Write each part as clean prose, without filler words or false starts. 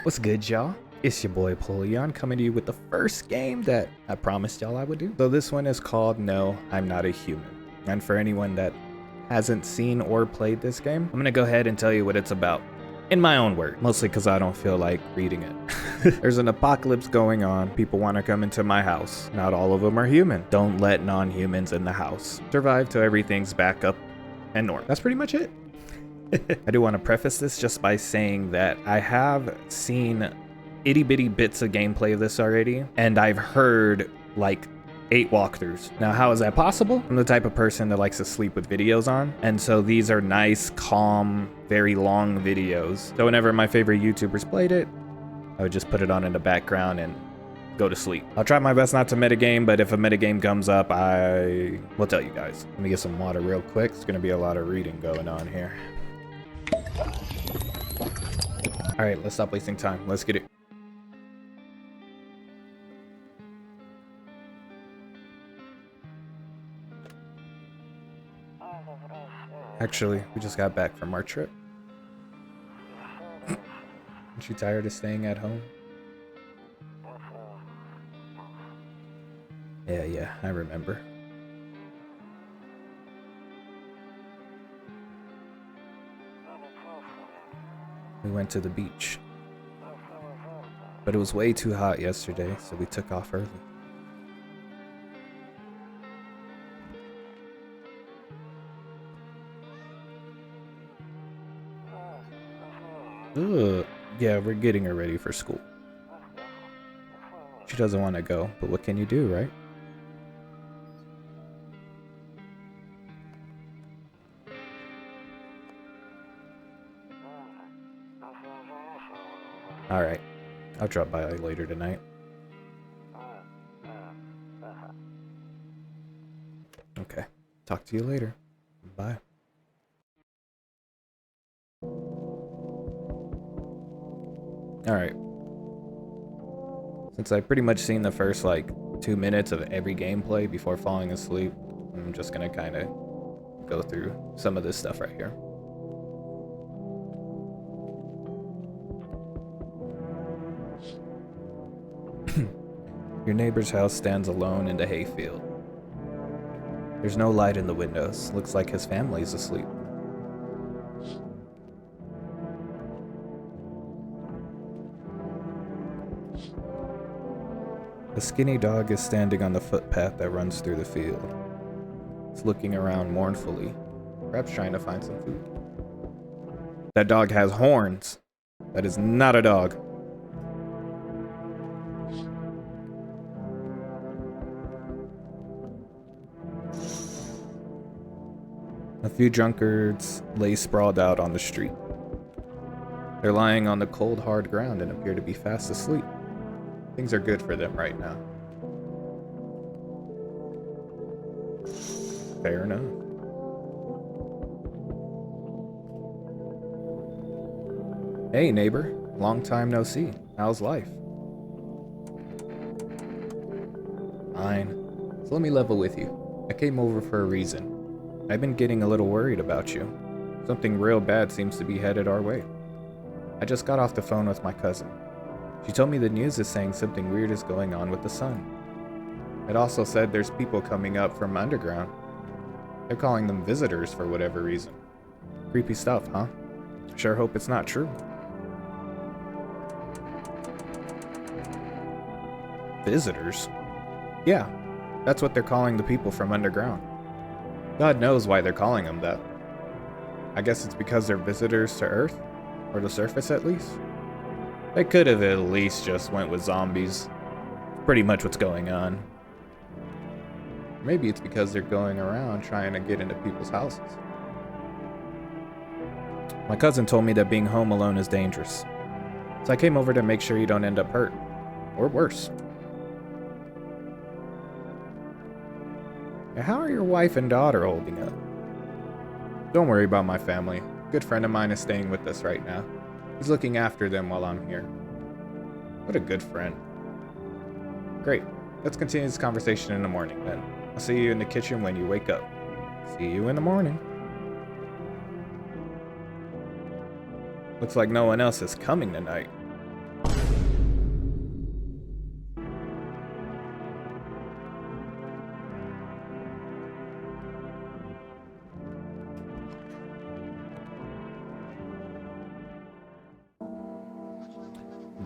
What's good, y'all? It's your boy Polion coming to you with the first game that I promised y'all I would do. So this one is called No, I'm Not a Human. And for anyone that hasn't seen or played this game, I'm gonna go ahead and tell you what it's about. In my own words, mostly because I don't feel like reading it. There's an apocalypse going on. People want to come into my house. Not all of them are human. Don't let non-humans in the house. Survive till everything's back up and normal. That's pretty much it. I do want to preface this just by saying that I have seen itty bitty bits of gameplay of this already, and I've heard like 8 walkthroughs. Now, how is that possible? I'm the type of person that likes to sleep with videos on, and so these are nice, calm, very long videos. So whenever my favorite YouTubers played it, I would just put it on in the background and go to sleep. I'll try my best not to metagame, but if a metagame comes up, I will tell you guys. Let me get some water real quick. It's gonna be a lot of reading going on here. All right, let's stop wasting time. Let's get it. Actually, we just got back from our trip. Aren't you tired of staying at home? Yeah, I remember. We went to the beach. But it was way too hot yesterday, so we took off early. Ugh. Yeah, we're getting her ready for school. She doesn't want to go, but what can you do, right? Alright, I'll drop by later tonight. Okay, talk to you later. Bye. Alright. Since I've pretty much seen the first like 2 minutes of every gameplay before falling asleep, I'm just gonna kind of go through some of this stuff right here. Your neighbor's house stands alone in the hayfield. There's no light in the windows. Looks like his family's asleep. A skinny dog is standing on the footpath that runs through the field. It's looking around mournfully, perhaps trying to find some food. That dog has horns. That is not a dog. A few drunkards lay sprawled out on the street. They're lying on the cold, hard ground and appear to be fast asleep. Things are good for them right now. Fair enough. Hey neighbor, long time no see. How's life? Fine. So let me level with you. I came over for a reason. I've been getting a little worried about you. Something real bad seems to be headed our way. I just got off the phone with my cousin. She told me the news is saying something weird is going on with the sun. It also said there's people coming up from underground. They're calling them visitors for whatever reason. Creepy stuff, huh? Sure hope it's not true. Visitors? Yeah, that's what they're calling the people from underground. God knows why they're calling them that. I guess it's because they're visitors to Earth, or the surface at least. They could have at least just went with zombies. Pretty much what's going on. Maybe it's because they're going around trying to get into people's houses. My cousin told me that being home alone is dangerous, so I came over to make sure you don't end up hurt, or worse. Now, how are your wife and daughter holding up? Don't worry about my family. A good friend of mine is staying with us right now. He's looking after them while I'm here. What a good friend. Great. Let's continue this conversation in the morning then. I'll see you in the kitchen when you wake up. See you in the morning. Looks like no one else is coming tonight.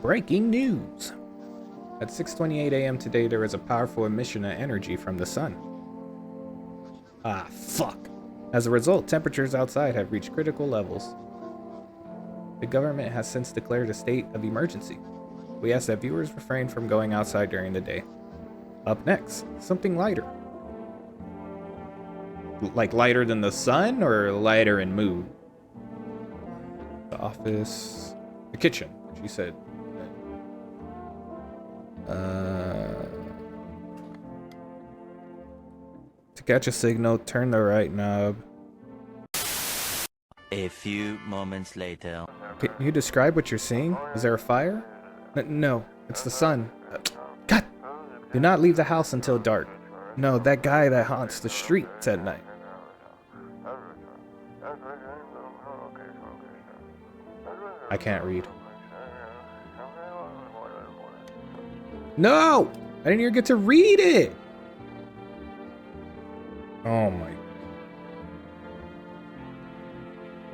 Breaking news! At 6:28 a.m. today, there is a powerful emission of energy from the sun. Ah, fuck! As a result, temperatures outside have reached critical levels. The government has since declared a state of emergency. We ask that viewers refrain from going outside during the day. Up next, something lighter. Like lighter than the sun, or lighter in mood? The office... The kitchen, she said. To catch a signal, turn the right knob. A few moments later. Can you describe what you're seeing? Is there a fire? No, it's the sun. God! Do not leave the house until dark. No, that guy that haunts the streets at night. I can't read. No! I didn't even get to read it! Oh my...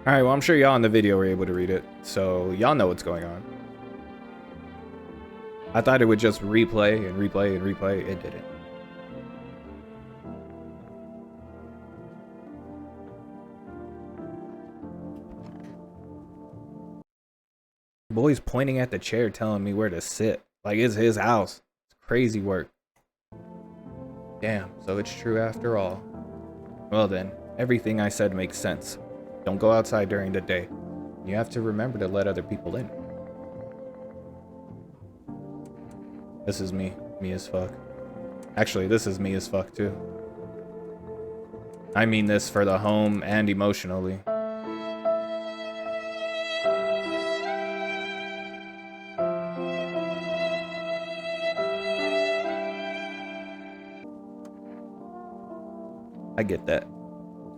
Alright, well I'm sure y'all in the video were able to read it, so y'all know what's going on. I thought it would just replay and replay and replay. It didn't. The boy's pointing at the chair telling me where to sit. Like it's his house. It's crazy work. Damn, so it's true after all. Well then, everything I said makes sense. Don't go outside during the day. You have to remember to let other people in. This is me. Me as fuck. Actually, this is me as fuck too. I mean this for the home and emotionally. I get that.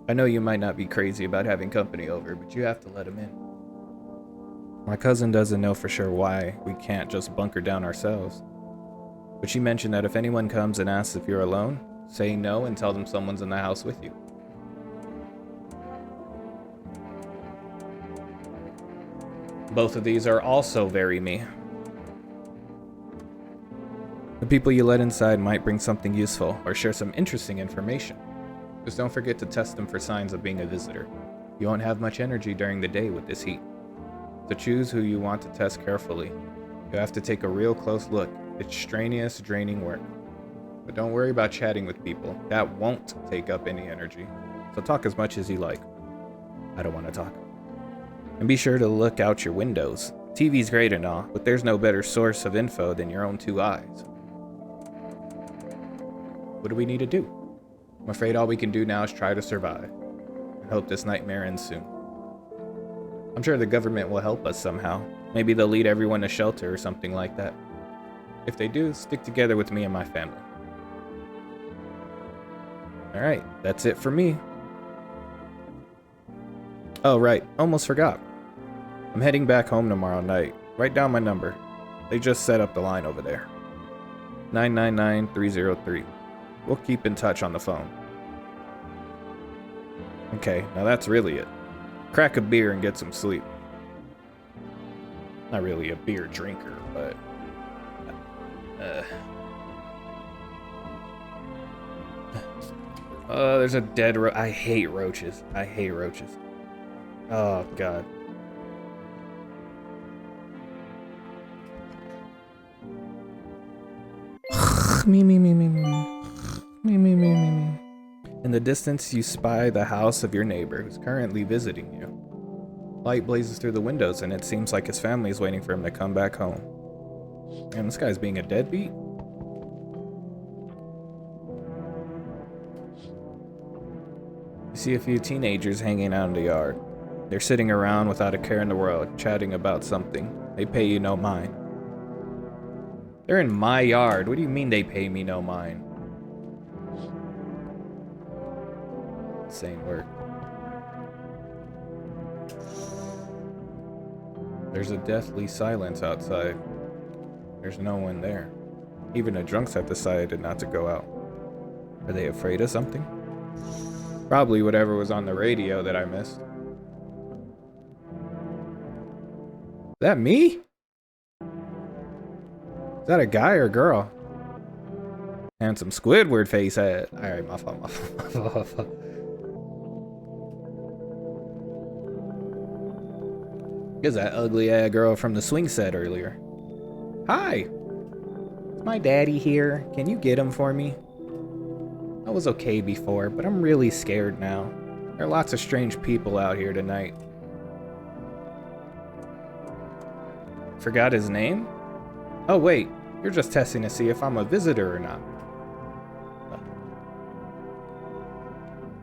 I know you might not be crazy about having company over, but you have to let him in. My cousin doesn't know for sure why we can't just bunker down ourselves. But she mentioned that if anyone comes and asks if you're alone, say no and tell them someone's in the house with you. Both of these are also very me. The people you let inside might bring something useful or share some interesting information. Just don't forget to test them for signs of being a visitor. You won't have much energy during the day with this heat. So choose who you want to test carefully. You have to take a real close look. It's strenuous, draining work. But don't worry about chatting with people. That won't take up any energy. So talk as much as you like. I don't want to talk. And be sure to look out your windows. TV's great and all, but there's no better source of info than your own two eyes. What do we need to do? I'm afraid all we can do now is try to survive, and hope this nightmare ends soon. I'm sure the government will help us somehow. Maybe they'll lead everyone to shelter or something like that. If they do, stick together with me and my family. Alright, that's it for me. Oh right, almost forgot. I'm heading back home tomorrow night. Write down my number. They just set up the line over there. 999303. We'll keep in touch on the phone. Okay, now that's really it. Crack a beer and get some sleep. Not really a beer drinker, but... there's a dead roach. I hate roaches. I hate roaches. Oh, God. Me. In the distance, you spy the house of your neighbor who's currently visiting you. Light blazes through the windows, and it seems like his family is waiting for him to come back home. And this guy's being a deadbeat? You see a few teenagers hanging out in the yard. They're sitting around without a care in the world, chatting about something. They pay you no mind. They're in my yard. What do you mean they pay me no mind? Insane work. There's a deathly silence outside. There's no one there. Even the drunks have decided not to go out. Are they afraid of something? Probably whatever was on the radio that I missed. Is that me? Is that a guy or girl? Handsome Squidward face head. Alright, my fault. Is that ugly ass girl from the swing set earlier? Hi! Is my daddy here? Can you get him for me? I was okay before, but I'm really scared now. There are lots of strange people out here tonight. Forgot his name? Oh wait, you're just testing to see if I'm a visitor or not.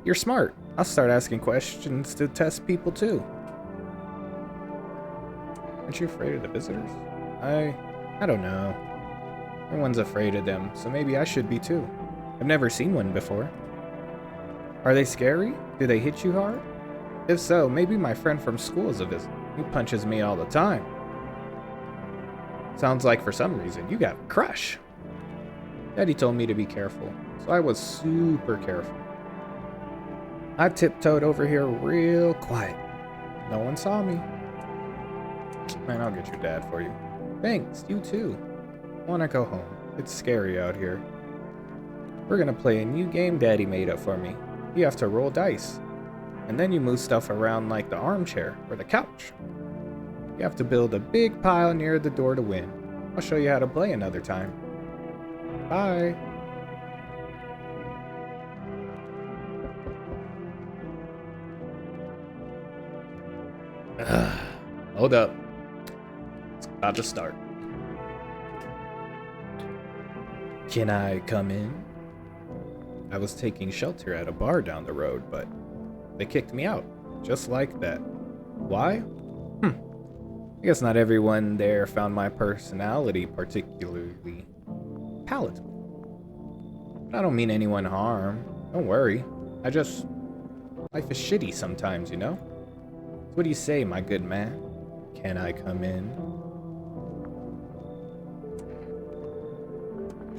You're smart. I'll start asking questions to test people too. Aren't you afraid of the visitors? I don't know. Everyone's afraid of them, so maybe I should be too. I've never seen one before. Are they scary? Do they hit you hard? If so, maybe my friend from school is a visitor. He punches me all the time. Sounds like for some reason you got a crush. Daddy told me to be careful, so I was super careful. I tiptoed over here real quiet. No one saw me. Man, I'll get your dad for you. Thanks, you too. I wanna go home. It's scary out here. We're gonna play a new game Daddy made up for me. You have to roll dice. And then you move stuff around like the armchair or the couch. You have to build a big pile near the door to win. I'll show you how to play another time. Bye. Hold up. It's about to start. Can I come in? I was taking shelter at a bar down the road, but they kicked me out. Just like that. Why? I guess not everyone there found my personality particularly palatable. But I don't mean anyone harm. Don't worry. Life is shitty sometimes, you know? So what do you say, my good man? Can I come in?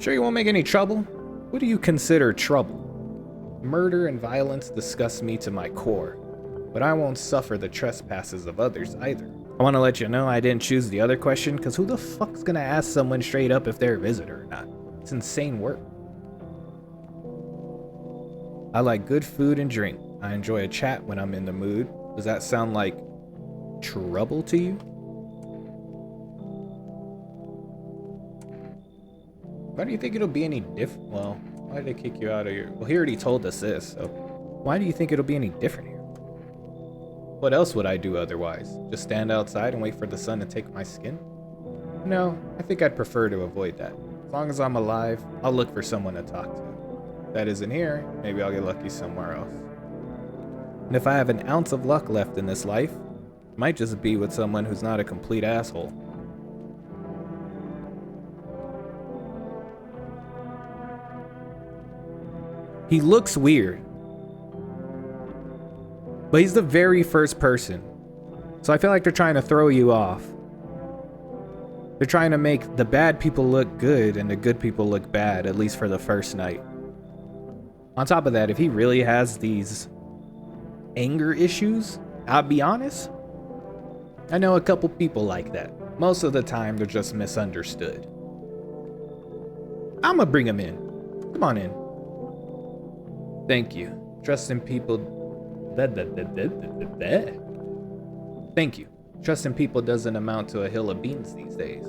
Sure you won't make any trouble? What do you consider trouble? Murder and violence disgust me to my core, but I won't suffer the trespasses of others either. I want to let you know I didn't choose the other question, because who the fuck's gonna ask someone straight up if they're a visitor or not? It's insane work. I like good food and drink. I enjoy a chat when I'm in the mood. Does that sound like trouble to you? Why do you think it'll be any different? Well, why did they kick you out of your... Well, he already told us this, so... Why do you think it'll be any different here? What else would I do otherwise? Just stand outside and wait for the sun to take my skin? No, I think I'd prefer to avoid that. As long as I'm alive, I'll look for someone to talk to. If that isn't here, maybe I'll get lucky somewhere else. And if I have an ounce of luck left in this life, it might just be with someone who's not a complete asshole. He looks weird. But he's the very first person. So I feel like they're trying to throw you off. They're trying to make the bad people look good and the good people look bad, at least for the first night. On top of that, if he really has these anger issues, I'll be honest, I know a couple people like that. Most of the time, they're just misunderstood. I'ma bring him in. Come on in. Thank you. Trust in people... Thank you. Trust in people doesn't amount to a hill of beans these days.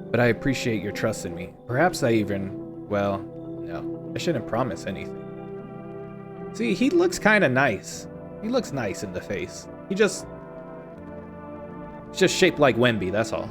But I appreciate your trust in me. Perhaps I even... Well, no. I shouldn't promise anything. See, he looks kind of nice. He looks nice in the face. He's just shaped like Wemby, that's all.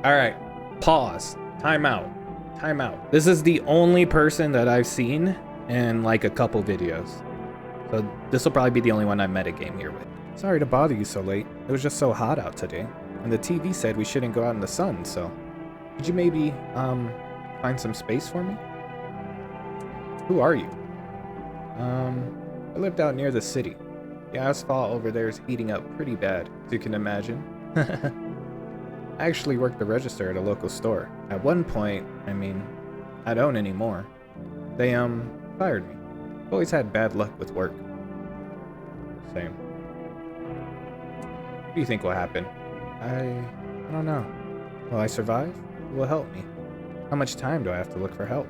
Alright, pause. Time out. Time out. This is the only person that I've seen in like a couple videos. So this will probably be the only one I metagame here with. Sorry to bother you so late. It was just so hot out today. And the TV said we shouldn't go out in the sun, so... Could you maybe, find some space for me? Who are you? I lived out near the city. The asphalt over there is heating up pretty bad, as you can imagine. I actually worked the register at a local store. At one point, I don't anymore. They, fired me. Always had bad luck with work. Same. What do you think will happen? I don't know. Will I survive? Who will help me? How much time do I have to look for help?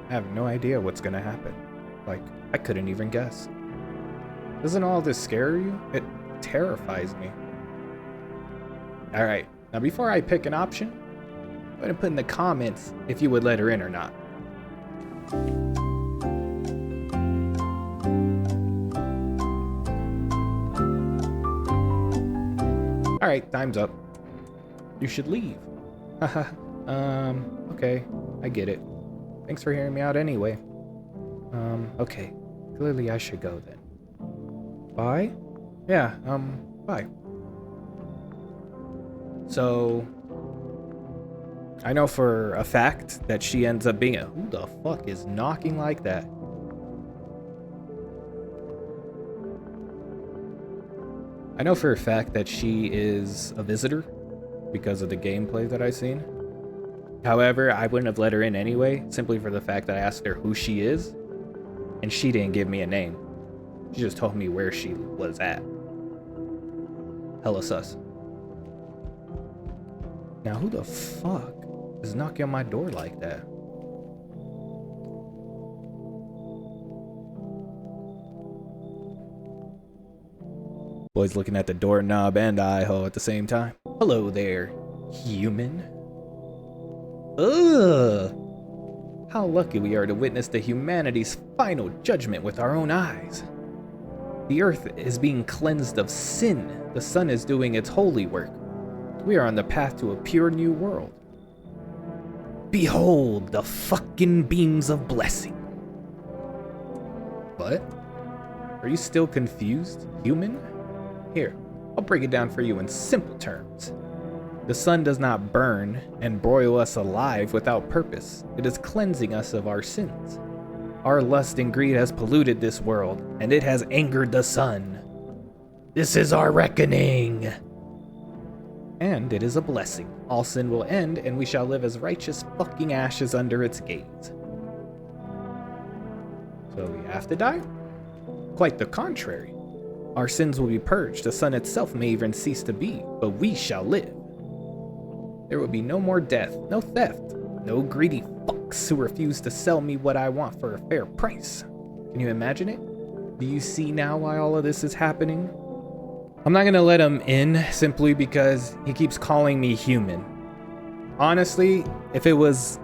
I have no idea what's gonna happen. Like, I couldn't even guess. Doesn't all this scare you? It terrifies me. Alright, now before I pick an option, I'm gonna put in the comments if you would let her in or not. Alright, time's up. You should leave. Haha, okay, I get it. Thanks for hearing me out anyway. Okay. Clearly I should go then. Bye? Yeah, bye. So, I know for a fact that she ends up being who the fuck is knocking like that? I know for a fact that she is a visitor because of the gameplay that I've seen. However, I wouldn't have let her in anyway, simply for the fact that I asked her who she is, and she didn't give me a name. She just told me where she was at. Hella sus. Now who the fuck is knocking on my door like that? Boy's looking at the doorknob and eye hole at the same time. Hello there, human. Ugh! How lucky we are to witness the humanity's final judgment with our own eyes. The earth is being cleansed of sin. The sun is doing its holy work. We are on the path to a pure new world. Behold the fucking beams of blessing. What? Are you still confused, human? Here, I'll break it down for you in simple terms. The sun does not burn and broil us alive without purpose. It is cleansing us of our sins. Our lust and greed has polluted this world, and it has angered the sun. This is our reckoning. And it is a blessing. All sin will end, and we shall live as righteous fucking ashes under its gaze. So we have to die? Quite the contrary. Our sins will be purged, the sun itself may even cease to be, but we shall live. There will be no more death, no theft, no greedy fucks who refuse to sell me what I want for a fair price. Can you imagine it? Do you see now why all of this is happening? I'm not gonna let him in simply because he keeps calling me human. Honestly, if it was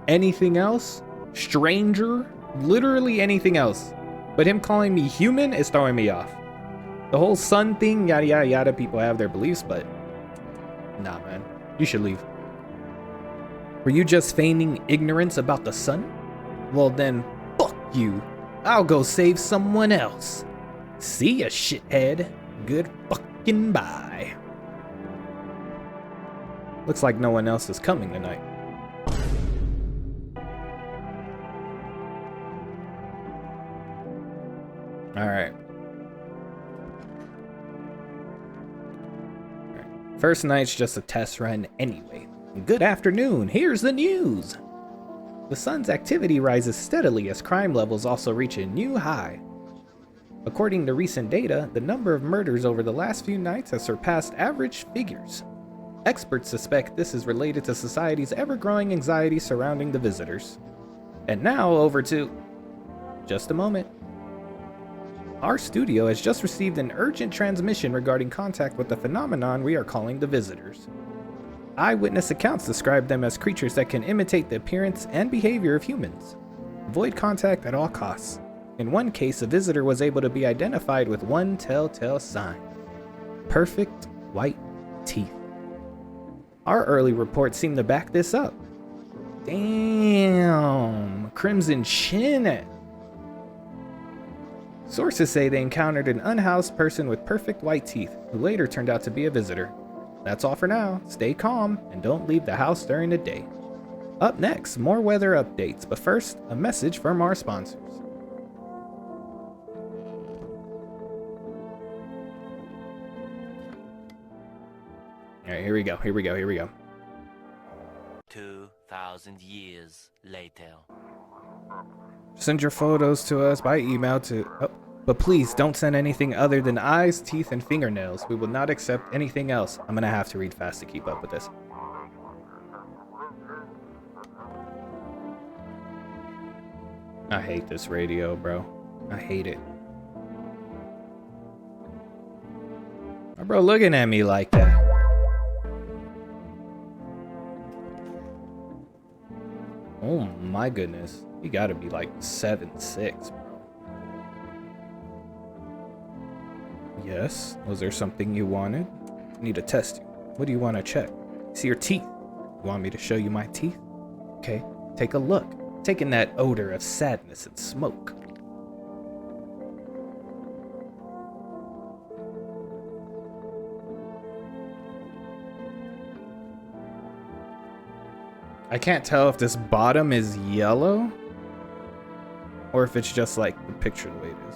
anything else, stranger, literally anything else, but him calling me human is throwing me off. The whole sun thing, yada yada yada, people have their beliefs, but nah, man, you should leave. Were you just feigning ignorance about the sun? Well then, fuck you. I'll go save someone else. See ya, shithead. Good fucking bye. Looks like no one else is coming tonight. Alright. First night's just a test run anyway. Good afternoon, here's the news! The sun's activity rises steadily as crime levels also reach a new high. According to recent data, the number of murders over the last few nights has surpassed average figures. Experts suspect this is related to society's ever-growing anxiety surrounding the visitors. And now over to... just a moment. Our studio has just received an urgent transmission regarding contact with the phenomenon we are calling the visitors. Eyewitness accounts describe them as creatures that can imitate the appearance and behavior of humans. Avoid contact at all costs. In one case, a visitor was able to be identified with one telltale sign: perfect white teeth. Our early reports seem to back this up. Damn, crimson chin. Sources say they encountered an unhoused person with perfect white teeth, who later turned out to be a visitor. that's all for now. Stay calm and don't leave the house during the day. Up next, more weather updates, but first, a message from our sponsors. All right, here we go. 2,000 years later. Send your photos to us by email to... Oh, but please don't send anything other than eyes, teeth, and fingernails. We will not accept anything else. I'm gonna have to read fast to keep up with this. I hate this radio, bro. I hate it. My bro looking at me like that. Oh my goodness. You gotta be like 7'6", bro. Yes? Was there something you wanted? I need to test you. What do you want to check? See your teeth. You want me to show you my teeth? Okay, take a look. Taking that odor of sadness and smoke. I can't tell if this bottom is yellow or if it's just like the picture the way it is.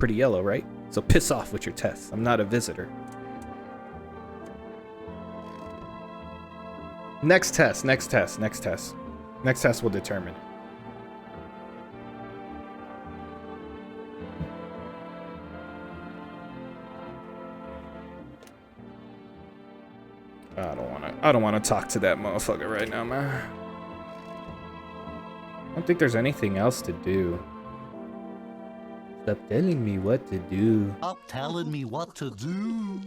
Pretty yellow, right? So piss off with your tests. I'm not a visitor. Next test will determine. I don't wanna talk to that motherfucker right now, man. I don't think there's anything else to do. Stop telling me what to do. Stop telling me what to do.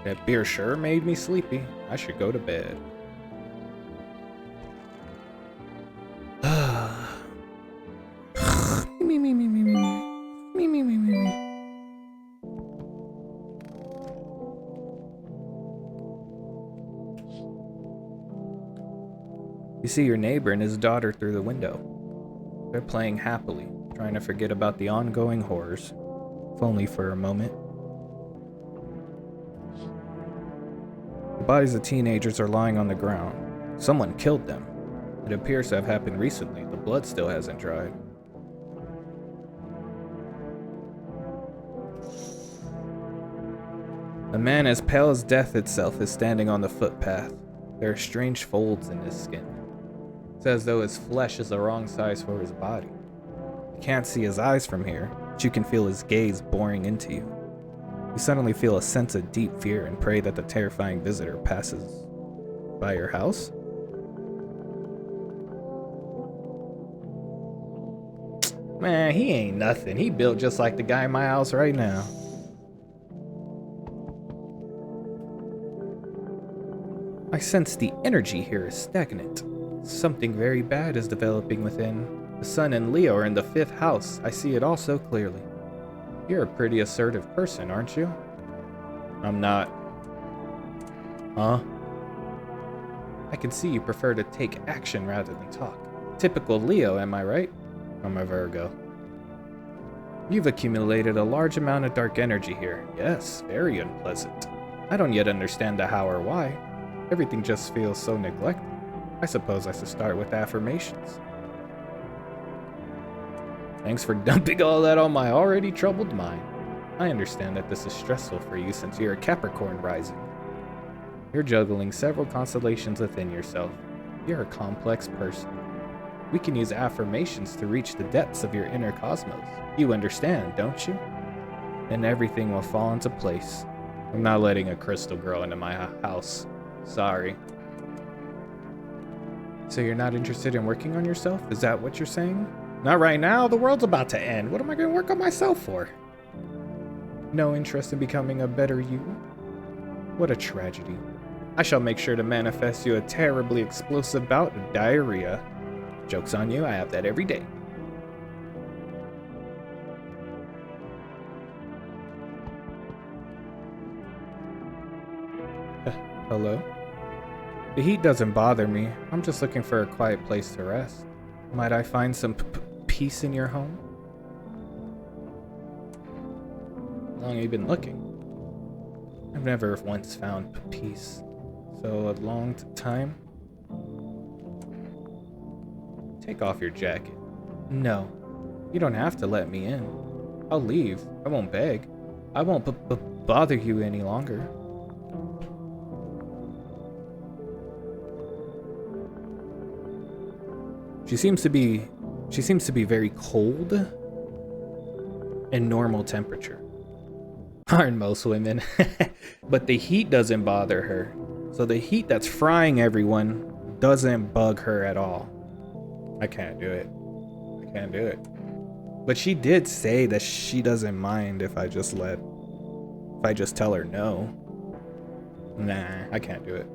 That beer sure made me sleepy. I should go to bed. You see your neighbor and his daughter through the window. They're playing happily, trying to forget about the ongoing horrors, if only for a moment. The bodies of teenagers are lying on the ground. Someone killed them. It appears to have happened recently. The blood still hasn't dried. A man as pale as death itself is standing on the footpath. There are strange folds in his skin. It's as though his flesh is the wrong size for his body. You can't see his eyes from here, but you can feel his gaze boring into you. You suddenly feel a sense of deep fear and pray that the terrifying visitor passes by your house. Man, he ain't nothing. He built just like the guy in my house right now. I sense the energy here is stagnant. Something very bad is developing within. The sun and Leo are in the 5th house. I see it all so clearly. You're a pretty assertive person, aren't you? I'm not. Huh? I can see you prefer to take action rather than talk. Typical Leo, am I right? I'm a Virgo. You've accumulated a large amount of dark energy here. Yes, very unpleasant. I don't yet understand the how or why. Everything just feels so neglected. I suppose I should start with affirmations. Thanks for dumping all that on my already troubled mind. I understand that this is stressful for you since you're a Capricorn rising. You're juggling several constellations within yourself. You're a complex person. We can use affirmations to reach the depths of your inner cosmos. You understand, don't you? And everything will fall into place. I'm not letting a crystal grow into my house. Sorry. So you're not interested in working on yourself? Is that what you're saying? Not right now. The world's about to end. What am I going to work on myself for? No interest in becoming a better you? What a tragedy. I shall make sure to manifest you a terribly explosive bout of diarrhea. Joke's on you, I have that every day. Hello? The heat doesn't bother me. I'm just looking for a quiet place to rest. Might I find some peace in your home? How long have you been looking? I've never once found peace. So a long time? Take off your jacket. No, you don't have to let me in. I'll leave. I won't beg. I won't bother you any longer. She seems to be very cold and normal temperature. Aren't most women? But the heat doesn't bother her. So the heat that's frying everyone doesn't bug her at all. I can't do it. I can't do it. But she did say that she doesn't mind if I just tell her no. Nah, I can't do it.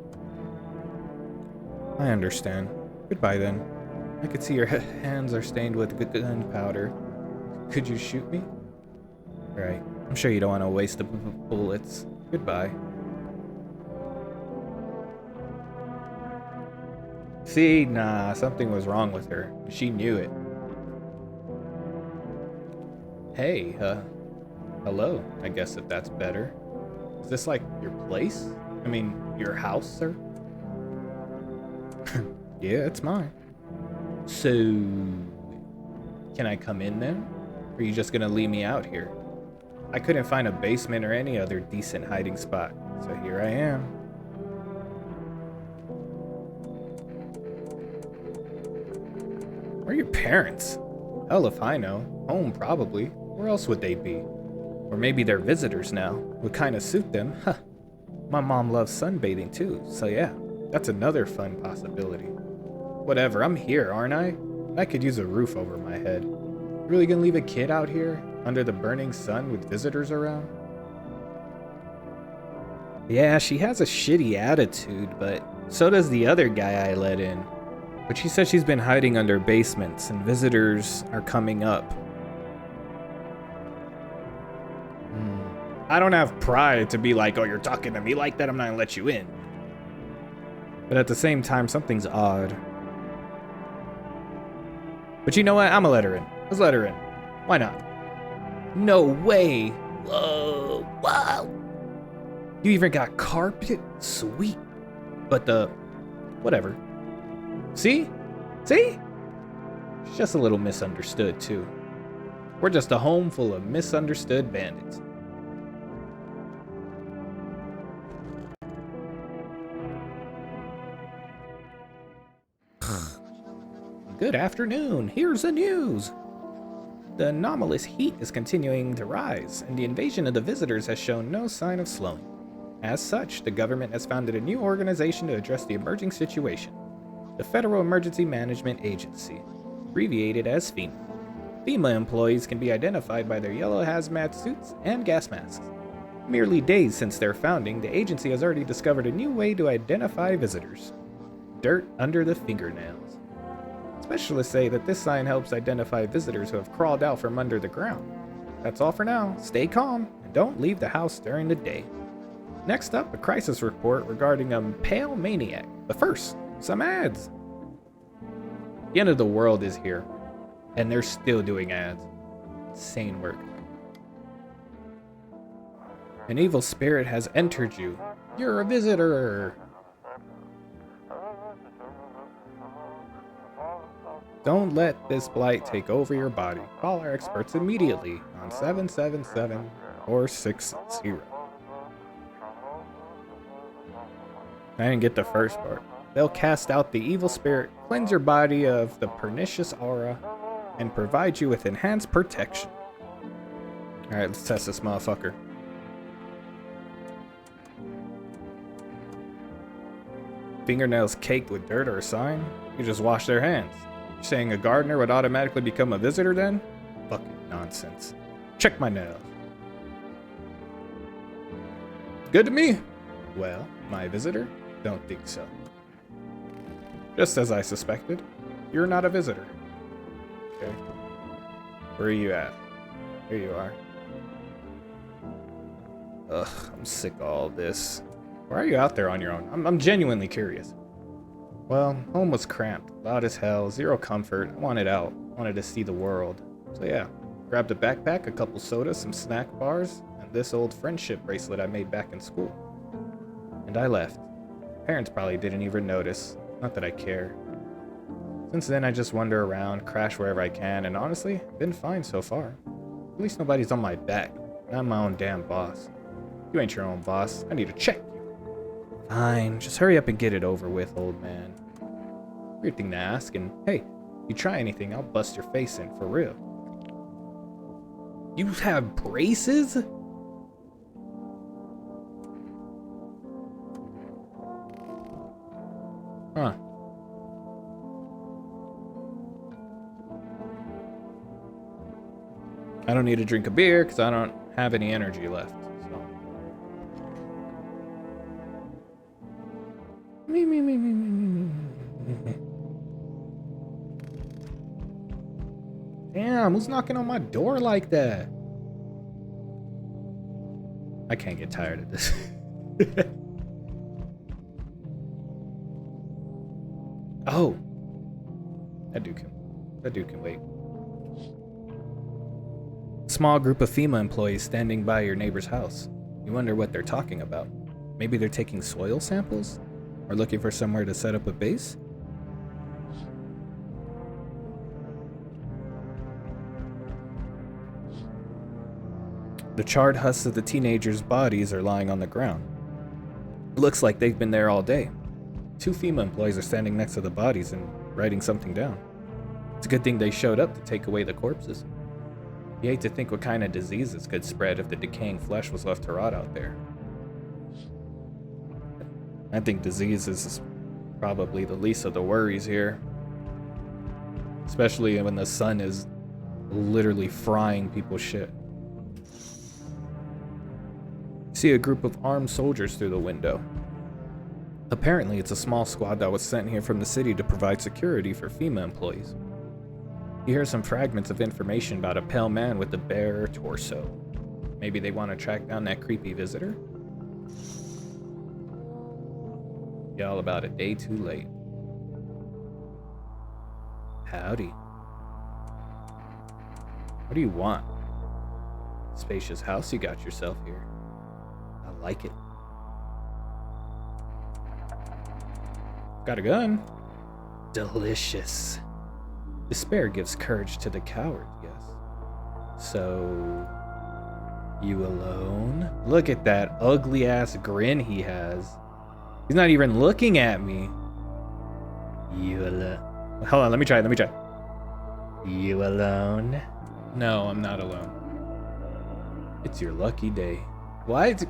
I understand. Goodbye then. I could see your hands are stained with gunpowder. Could you shoot me? Right. I'm sure you don't want to waste the bullets. Goodbye. See, nah, something was wrong with her. She knew it. Hey, hello, I guess if that's better. Is this like your place? I mean, your house, sir? Yeah, it's mine. So, can I come in then? Or are you just gonna leave me out here? I couldn't find a basement or any other decent hiding spot, so here I am. Where are your parents? Hell if I know. Home, probably. Where else would they be? Or maybe they're visitors now. Would kinda suit them. Huh. My mom loves sunbathing too, so yeah, that's another fun possibility. Whatever, I'm here, aren't I? I could use a roof over my head. Really gonna leave a kid out here, under the burning sun with visitors around? Yeah, she has a shitty attitude, but so does the other guy I let in. But she says she's been hiding under basements and visitors are coming up. I don't have pride to be like, oh, you're talking to me like that, I'm not gonna let you in. But at the same time, something's odd. But you know what? I'ma let her in. Let's let her in. Why not? No way. Whoa. Wow. You even got carpet? Sweet. But whatever. See? See? She's just a little misunderstood, too. We're just a home full of misunderstood bandits. Good afternoon. Here's the news. The anomalous heat is continuing to rise, and the invasion of the visitors has shown no sign of slowing. As such, the government has founded a new organization to address the emerging situation. The Federal Emergency Management Agency, abbreviated as FEMA. FEMA employees can be identified by their yellow hazmat suits and gas masks. Merely days since their founding, the agency has already discovered a new way to identify visitors. Dirt under the fingernails. Specialists say that this sign helps identify visitors who have crawled out from under the ground. That's all for now. Stay calm and don't leave the house during the day. Next up, a crisis report regarding a pale maniac. But first, some ads. The end of the world is here, and they're still doing ads. Insane work. An evil spirit has entered you. You're a visitor. Don't let this blight take over your body. Call our experts immediately on 777-460. I didn't get the first part. They'll cast out the evil spirit, cleanse your body of the pernicious aura, and provide you with enhanced protection. Alright, let's test this motherfucker. Fingernails caked with dirt or a sign? You just wash their hands. You're saying a gardener would automatically become a visitor then? Fucking nonsense. Check my nails. Good to me? Well, my visitor? Don't think so. Just as I suspected, you're not a visitor. Okay. Where are you at? Here you are. Ugh, I'm sick of all this. Why are you out there on your own? I'm genuinely curious. Well, home was cramped, loud as hell, zero comfort. I wanted out, wanted to see the world. So yeah, grabbed a backpack, a couple sodas, some snack bars, and this old friendship bracelet I made back in school. And I left. Parents probably didn't even notice, not that I care. Since then I just wander around, crash wherever I can, and honestly, been fine so far. At least nobody's on my back, and I'm my own damn boss. You ain't your own boss, I need to check you. Fine, just hurry up and get it over with, old man. Weird thing to ask, and hey, if you try anything, I'll bust your face in, for real. You have braces? Huh. I don't need to drink a beer because I don't have any energy left. So. Damn, who's knocking on my door like that? I can't get tired of this. Oh. That dude can wait. Small group of FEMA employees standing by your neighbor's house. You wonder what they're talking about. Maybe they're taking soil samples? Or looking for somewhere to set up a base? The charred husks of the teenagers' bodies are lying on the ground. It looks like they've been there all day. 2 FEMA employees are standing next to the bodies and writing something down. It's a good thing they showed up to take away the corpses. You hate to think what kind of diseases could spread if the decaying flesh was left to rot out there. I think disease is probably the least of the worries here. Especially when the sun is literally frying people's shit. See a group of armed soldiers through the window. Apparently, it's a small squad that was sent here from the city to provide security for FEMA employees. You hear some fragments of information about a pale man with a bare torso. Maybe they want to track down that creepy visitor? Y'all about a day too late. Howdy. What do you want? Spacious house you got yourself here. I like it. Got a gun. Delicious. Despair gives courage to the coward, yes. So, you alone? Look at that ugly ass grin he has. He's not even looking at me. You alone? Hold on, let me try. You alone? No, I'm not alone. It's your lucky day. What?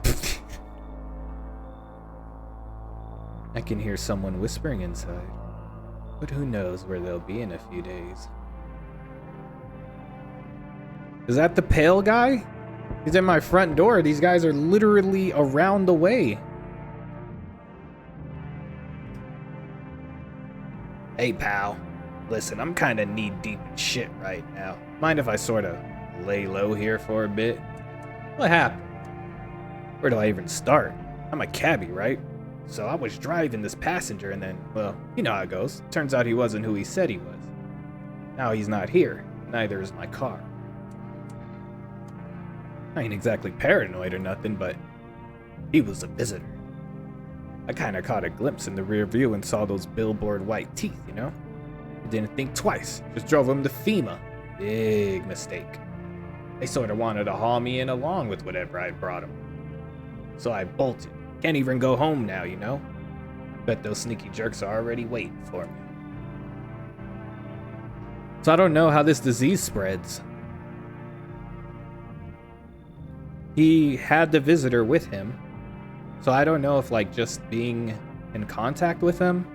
I can hear someone whispering inside, but who knows where they'll be in a few days. Is that the pale guy? He's at my front door. These guys are literally around the way. Hey, pal. Listen, I'm kind of knee-deep in shit right now. Mind if I sort of lay low here for a bit? What happened? Where do I even start? I'm a cabbie, right? So I was driving this passenger and then, well, you know how it goes. Turns out he wasn't who he said he was. Now he's not here. Neither is my car. I ain't exactly paranoid or nothing, but he was a visitor. I kinda caught a glimpse in the rear view and saw those billboard white teeth, you know? I didn't think twice. Just drove him to FEMA. Big mistake. They sorta wanted to haul me in along with whatever I brought him. So I bolted. Can't even go home now, you know? Bet those sneaky jerks are already waiting for me. So I don't know how this disease spreads. He had the visitor with him. So I don't know if like just being in contact with him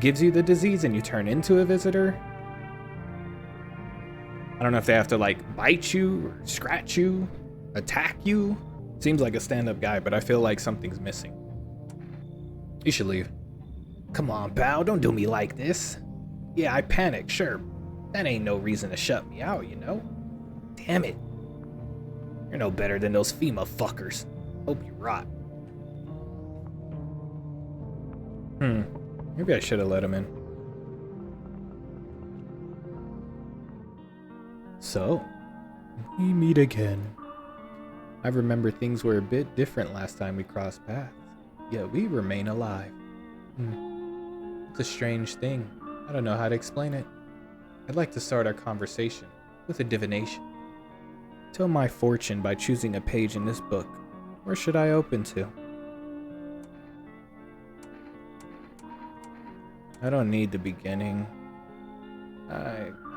gives you the disease and you turn into a visitor. I don't know if they have to like bite you or scratch you, attack you. Seems like a stand-up guy, but I feel like something's missing. You should leave. Come on, pal, don't do me like this. Yeah, I panicked, sure. That ain't no reason to shut me out, you know? Damn it. You're no better than those FEMA fuckers. Hope you rot. Maybe I should have let him in. So, we meet again. I remember things were a bit different last time we crossed paths, yet we remain alive. It's a strange thing. I don't know how to explain it. I'd like to start our conversation with a divination. Tell my fortune by choosing a page in this book. Where should I open to? I don't need the beginning.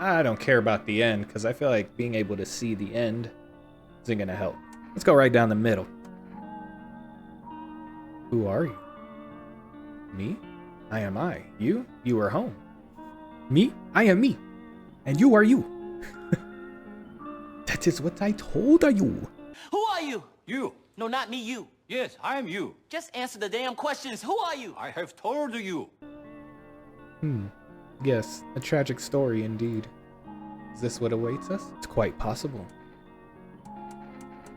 I don't care about the end, because I feel like being able to see the end isn't going to help. Let's go right down the middle. Who are you? Me? I am I. You? You are home. Me? I am me. And you are you. That is what I told you. Who are you? You. No, not me, you. Yes, I am you. Just answer the damn questions. Who are you? I have told you. Yes, a tragic story indeed. Is this what awaits us? It's quite possible.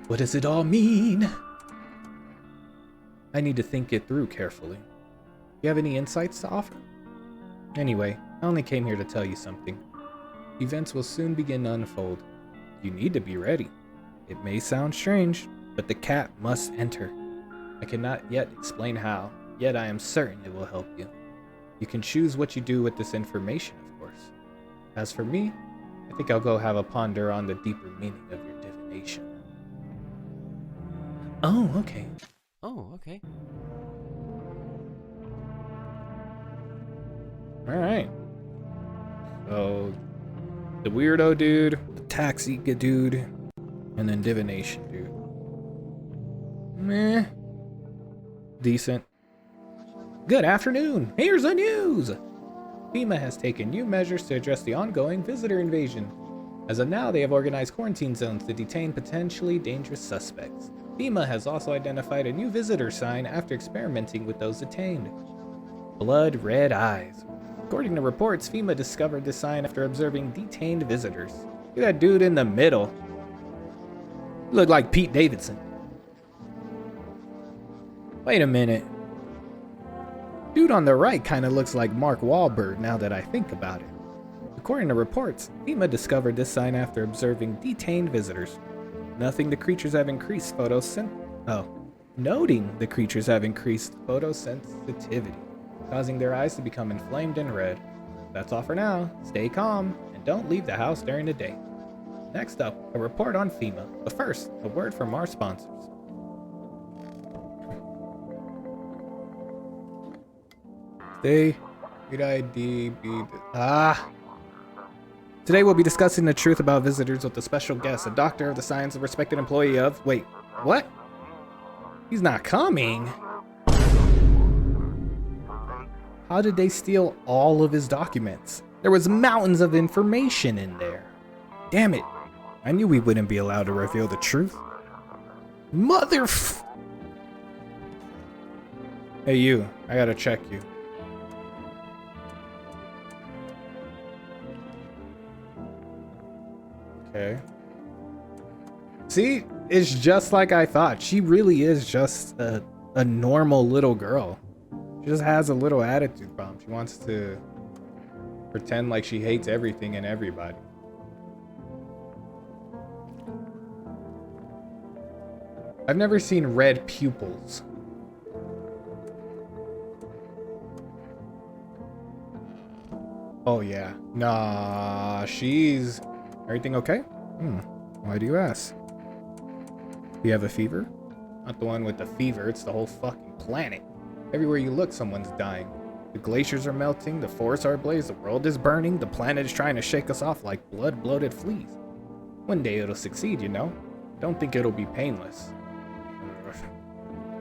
What does it all mean? I need to think it through carefully. You have any insights to offer? Anyway, I only came here to tell you something. Events will soon begin to unfold. You need to be ready. It may sound strange, but the cat must enter. I cannot yet explain how, yet I am certain it will help you. You can choose what you do with this information, of course. As for me, I think I'll go have a ponder on the deeper meaning of your divination. Oh, okay. Oh, okay. Alright. So, the weirdo dude, the taxi dude, and then divination dude. Meh. Decent. Good afternoon. Here's the news. FEMA has taken new measures to address the ongoing visitor invasion. As of now, they have organized quarantine zones to detain potentially dangerous suspects. FEMA has also identified a new visitor sign after experimenting with those detained. Blood red eyes. According to reports, FEMA discovered this sign after observing detained visitors. Look at that dude in the middle. Look like Pete Davidson. Wait a minute. Dude on the right kind of looks like Mark Wahlberg now that I think about it. According to reports, FEMA discovered this sign after observing detained visitors. Noting the creatures have increased photosensitivity, causing their eyes to become inflamed and red. That's all for now. Stay calm and don't leave the house during the day. Next up, a report on FEMA. But first, a word from our sponsors. Today we'll be discussing the truth about visitors with a special guest, a doctor of the science, a respected employee of... Wait, what? He's not coming? How did they steal all of his documents? There was mountains of information in there. Damn it. I knew we wouldn't be allowed to reveal the truth. Hey you, I gotta check you. Okay. See, it's just like I thought. She really is just a normal little girl. She just has a little attitude problem. She wants to pretend like she hates everything and everybody. I've never seen red pupils. Oh yeah. Nah, she's... Everything okay? Why do you ask? Do you have a fever? Not the one with the fever, it's the whole fucking planet. Everywhere you look, someone's dying. The glaciers are melting, the forests are ablaze, the world is burning, the planet is trying to shake us off like blood-bloated fleas. One day it'll succeed, you know? Don't think it'll be painless.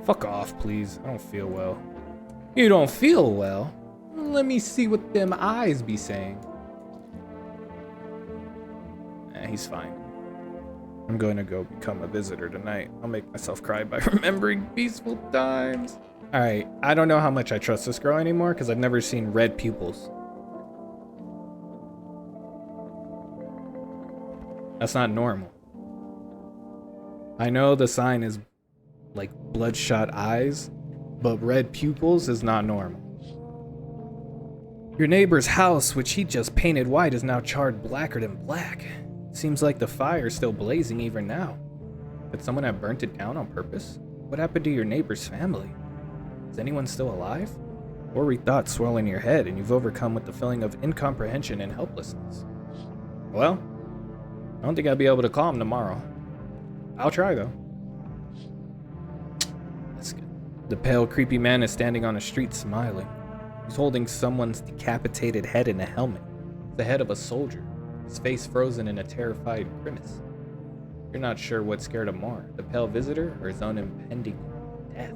Fuck off, please. I don't feel well. You don't feel well? Let me see what them eyes be saying. He's fine. I'm going to go become a visitor tonight. I'll make myself cry by remembering peaceful times. Alright, I don't know how much I trust this girl anymore because I've never seen red pupils. That's not normal. I know the sign is like bloodshot eyes, but red pupils is not normal. Your neighbor's house, which he just painted white, is now charred blacker than black. Seems like the fire is still blazing even now. Could someone have burnt it down on purpose? What happened to your neighbor's family? Is anyone still alive? Worry thoughts swirl in your head, and you've overcome with the feeling of incomprehension and helplessness. Well, I don't think I'll be able to call him tomorrow. I'll try, though. That's good. The pale, creepy man is standing on the street smiling. He's holding someone's decapitated head in a helmet. The head of a soldier, his face frozen in a terrified grimace. You're not sure what scared him more, the pale visitor or his own impending death.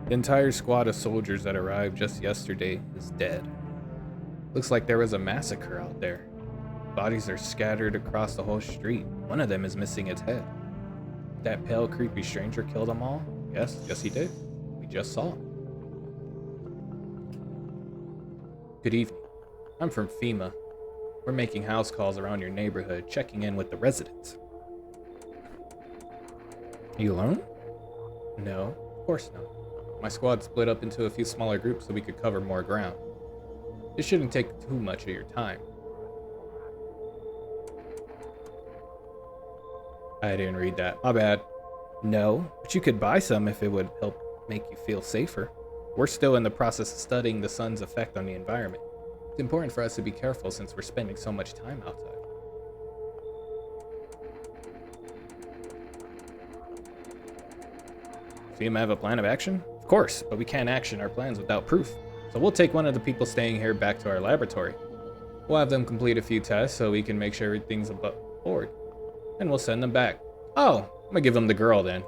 The entire squad of soldiers that arrived just yesterday is dead. Looks like there was a massacre out there. Bodies are scattered across the whole street. One of them is missing its head. That pale, creepy stranger killed them all? Yes, he did. We just saw him. Good evening. I'm from FEMA. We're making house calls around your neighborhood, checking in with the residents. You alone? No, of course not. My squad split up into a few smaller groups so we could cover more ground. It shouldn't take too much of your time. I didn't read that. My bad. No, but you could buy some if it would help make you feel safer. We're still in the process of studying the sun's effect on the environment. It's important for us to be careful since we're spending so much time outside. So you might have a plan of action? Of course, but we can't action our plans without proof. So we'll take one of the people staying here back to our laboratory. We'll have them complete a few tests so we can make sure everything's above board. And we'll send them back. Oh, I'm gonna give them the girl then.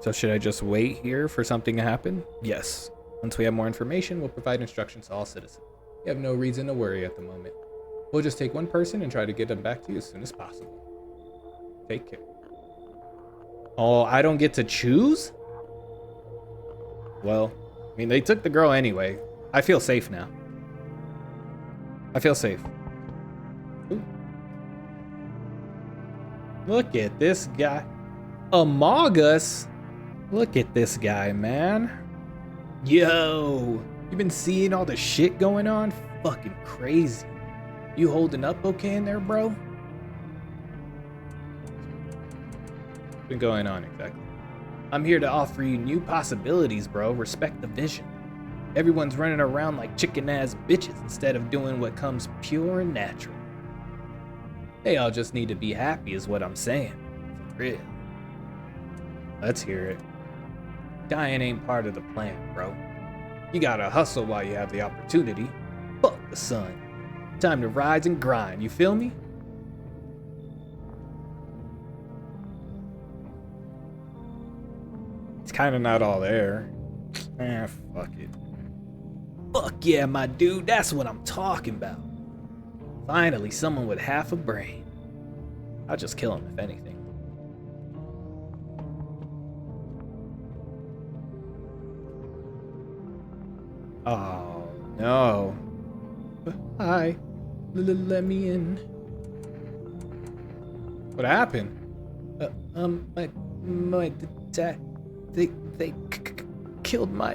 So should I just wait here for something to happen? Yes. Once we have more information, we'll provide instructions to all citizens. You have no reason to worry at the moment. We'll just take one person and try to get them back to you as soon as possible. Take care. Oh, I don't get to choose? Well, I mean, they took the girl anyway. I feel safe now. I feel safe. Ooh. Look at this guy. Among Us? Look at this guy, man. Yo, you been seeing all the shit going on? Fucking crazy. You holding up okay in there, bro? What's been going on exactly? I'm here to offer you new possibilities, bro. Respect the vision. Everyone's running around like chicken-ass bitches instead of doing what comes pure and natural. They all just need to be happy is what I'm saying. For real. Let's hear it. Dying ain't part of the plan, bro. You gotta hustle while you have the opportunity. Fuck the sun. Time to rise and grind, you feel me? It's kinda not all there. Fuck it. Fuck yeah, my dude, that's what I'm talking about. Finally, someone with half a brain. I'll just kill him if anything. Oh, no. Hi. Let me in. What happened? My dad. They killed my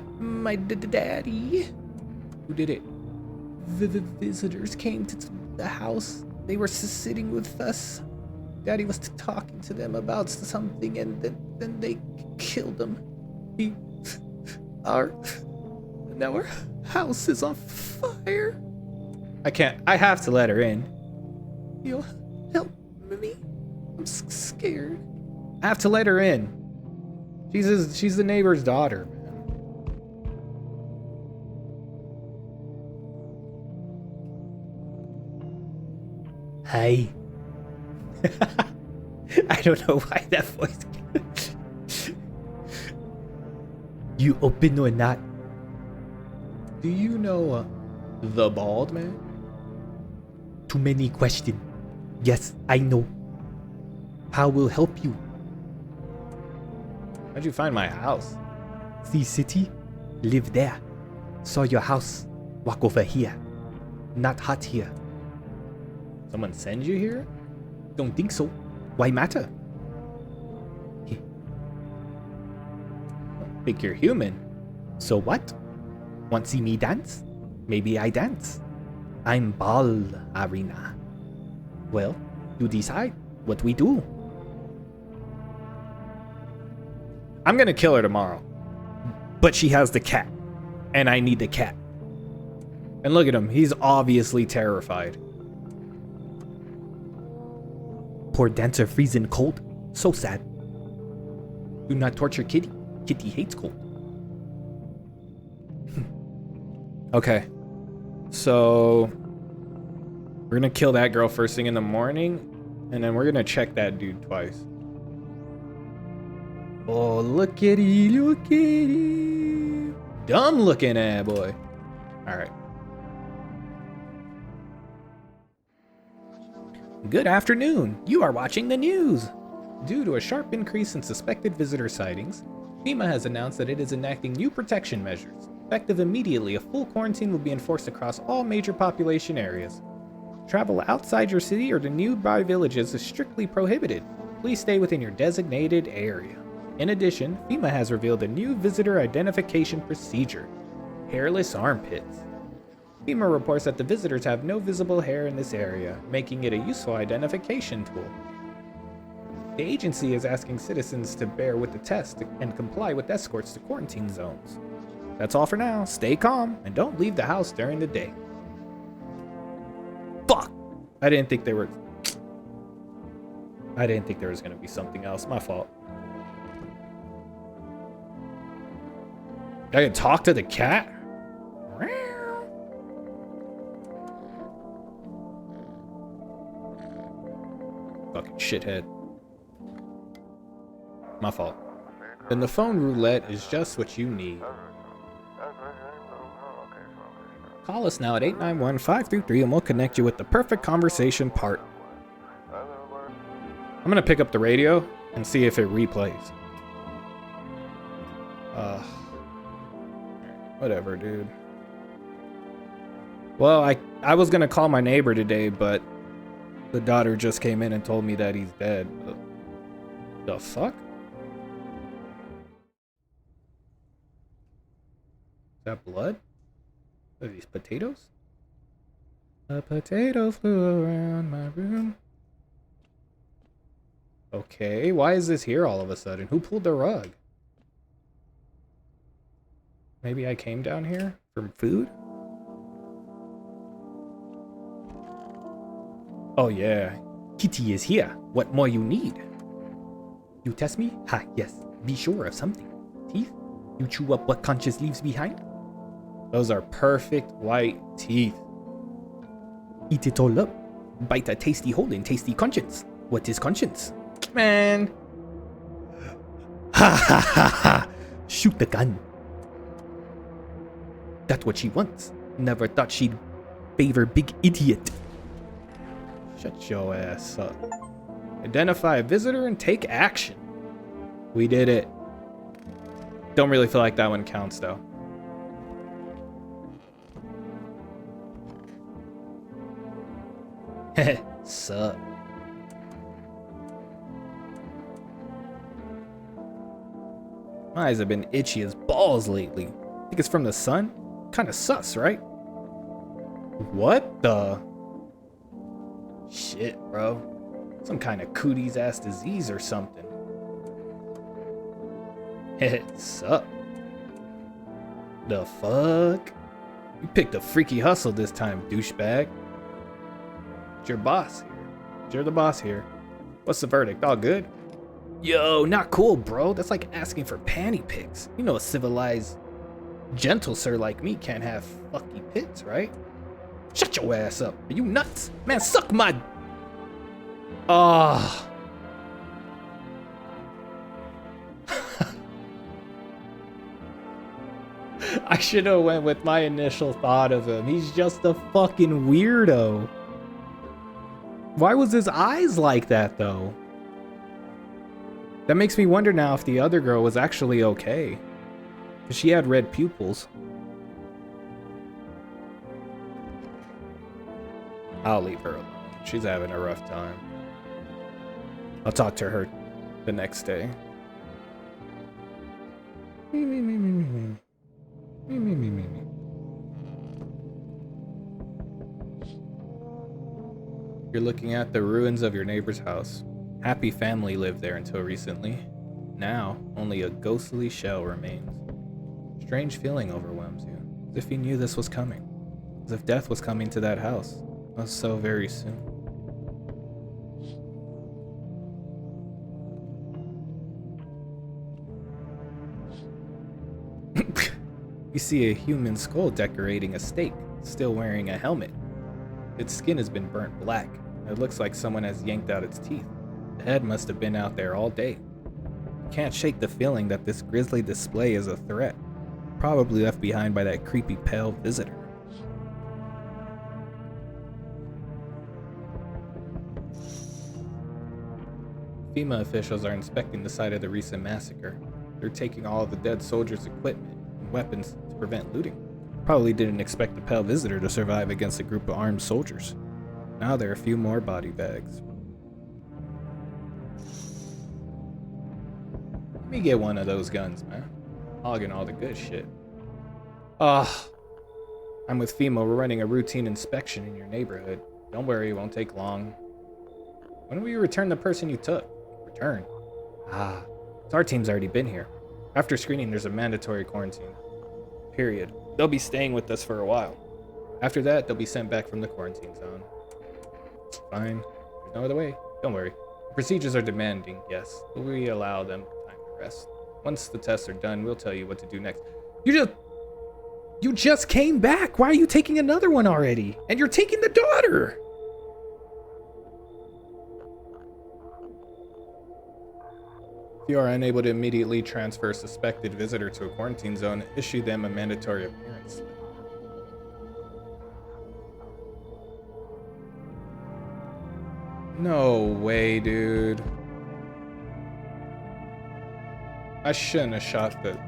daddy. Who did it? The visitors came to the house. They were sitting with us. Daddy was talking to them about something, and then they killed him. Now our house is on fire. I have to let her in. You'll help me? I'm scared. I have to let her in. She's the neighbor's daughter, man. Hi. I don't know why that voice. You open or not? Do you know the bald man? Too many questions. Yes, I know. How will help you? How'd you find my house? See city? Live there. Saw your house. Walk over here. Not hot here. Someone send you here? Don't think so. Why matter? Think you're human. So what? Want see me dance? Maybe I dance. I'm ball arena. Well, you decide what we do. I'm gonna kill her tomorrow. But she has the cat. And I need the cat. And look at him, he's obviously terrified. Poor dancer freezing cold. So sad. Do not torture Kitty. Kitty hates cold. Okay. So we're gonna kill that girl first thing in the morning, and then we're gonna check that dude twice. Oh, look at him. Dumb looking at boy. Alright. Good afternoon. You are watching the news. Due to a sharp increase in suspected visitor sightings, FEMA has announced that it is enacting new protection measures. Effective immediately, a full quarantine will be enforced across all major population areas. Travel outside your city or to nearby villages is strictly prohibited. Please stay within your designated area. In addition, FEMA has revealed a new visitor identification procedure: hairless armpits. FEMA reports that the visitors have no visible hair in this area, making it a useful identification tool. The agency is asking citizens to bear with the test and comply with escorts to quarantine zones. That's all for now. Stay calm and don't leave the house during the day. Fuck! I didn't think there was gonna be something else. My fault. I can talk to the cat? Fucking shithead. My fault. Then the phone roulette is just what you need. Call us now at 891-533 and we'll connect you with the perfect conversation part. I'm gonna pick up the radio and see if it replays. Whatever, dude. Well, I was gonna call my neighbor today, but the daughter just came in and told me that he's dead. The fuck? Is that blood? Are these potatoes? A potato flew around my room. Okay, why is this here all of a sudden? Who pulled the rug? Maybe I came down here for food? Oh yeah, Kitty is here. What more you need? You test me? Ha, yes. Be sure of something. Teeth? You chew up what conscience leaves behind? Those are perfect white teeth. Eat it all up. Bite a tasty hole in tasty conscience. What is conscience? Man. Ha ha ha ha. Shoot the gun. That's what she wants. Never thought she'd favor big idiot. Shut your ass up. Identify a visitor and take action. We did it. Don't really feel like that one counts though. Heh, sup. My eyes have been itchy as balls lately. Think it's from the sun? Kinda sus, right? What the? Shit, bro. Some kind of cooties ass disease or something. Heh, sup. The fuck? You picked a freaky hustle this time, douchebag. It's your boss here. You're the boss here. What's the verdict? All good? Yo, not cool, bro. That's like asking for panty pics. You know a civilized, gentle sir like me can't have fucky pits, right? Shut your ass up. Are you nuts? Man, suck my... Ah. I should have went with my initial thought of him. He's just a fucking weirdo. Why was his eyes like that, though? That makes me wonder now if the other girl was actually okay. Because she had red pupils. I'll leave her alone. She's having a rough time. I'll talk to her the next day. Me. You're looking at the ruins of your neighbor's house. Happy family lived there until recently. Now, only a ghostly shell remains. Strange feeling overwhelms you, as if you knew this was coming. As if death was coming to that house. Oh, so very soon. You see a human skull decorating a stake, still wearing a helmet. Its skin has been burnt black. It looks like someone has yanked out its teeth. The head must have been out there all day. You can't shake the feeling that this grisly display is a threat, probably left behind by that creepy pale visitor. FEMA officials are inspecting the site of the recent massacre. They're taking all of the dead soldiers' equipment and weapons to prevent looting. Probably didn't expect the pale visitor to survive against a group of armed soldiers. Now there are a few more body bags. Let me get one of those guns, man. Hogging all the good shit. I'm with FEMA. We're running a routine inspection in your neighborhood. Don't worry, it won't take long. When will you return the person you took? Return? So our team's already been here. After screening, there's a mandatory quarantine. Period. They'll be staying with us for a while. After that, they'll be sent back from the quarantine zone. Fine. There's no other way. Don't worry. The procedures are demanding, yes, but we allow them time to rest. Once the tests are done, we'll tell you what to do next. You just came back! Why are you taking another one already? And you're taking the daughter! If you are unable to immediately transfer a suspected visitor to a quarantine zone, issue them a mandatory appearance slip. No way, dude. I shouldn't have shot the...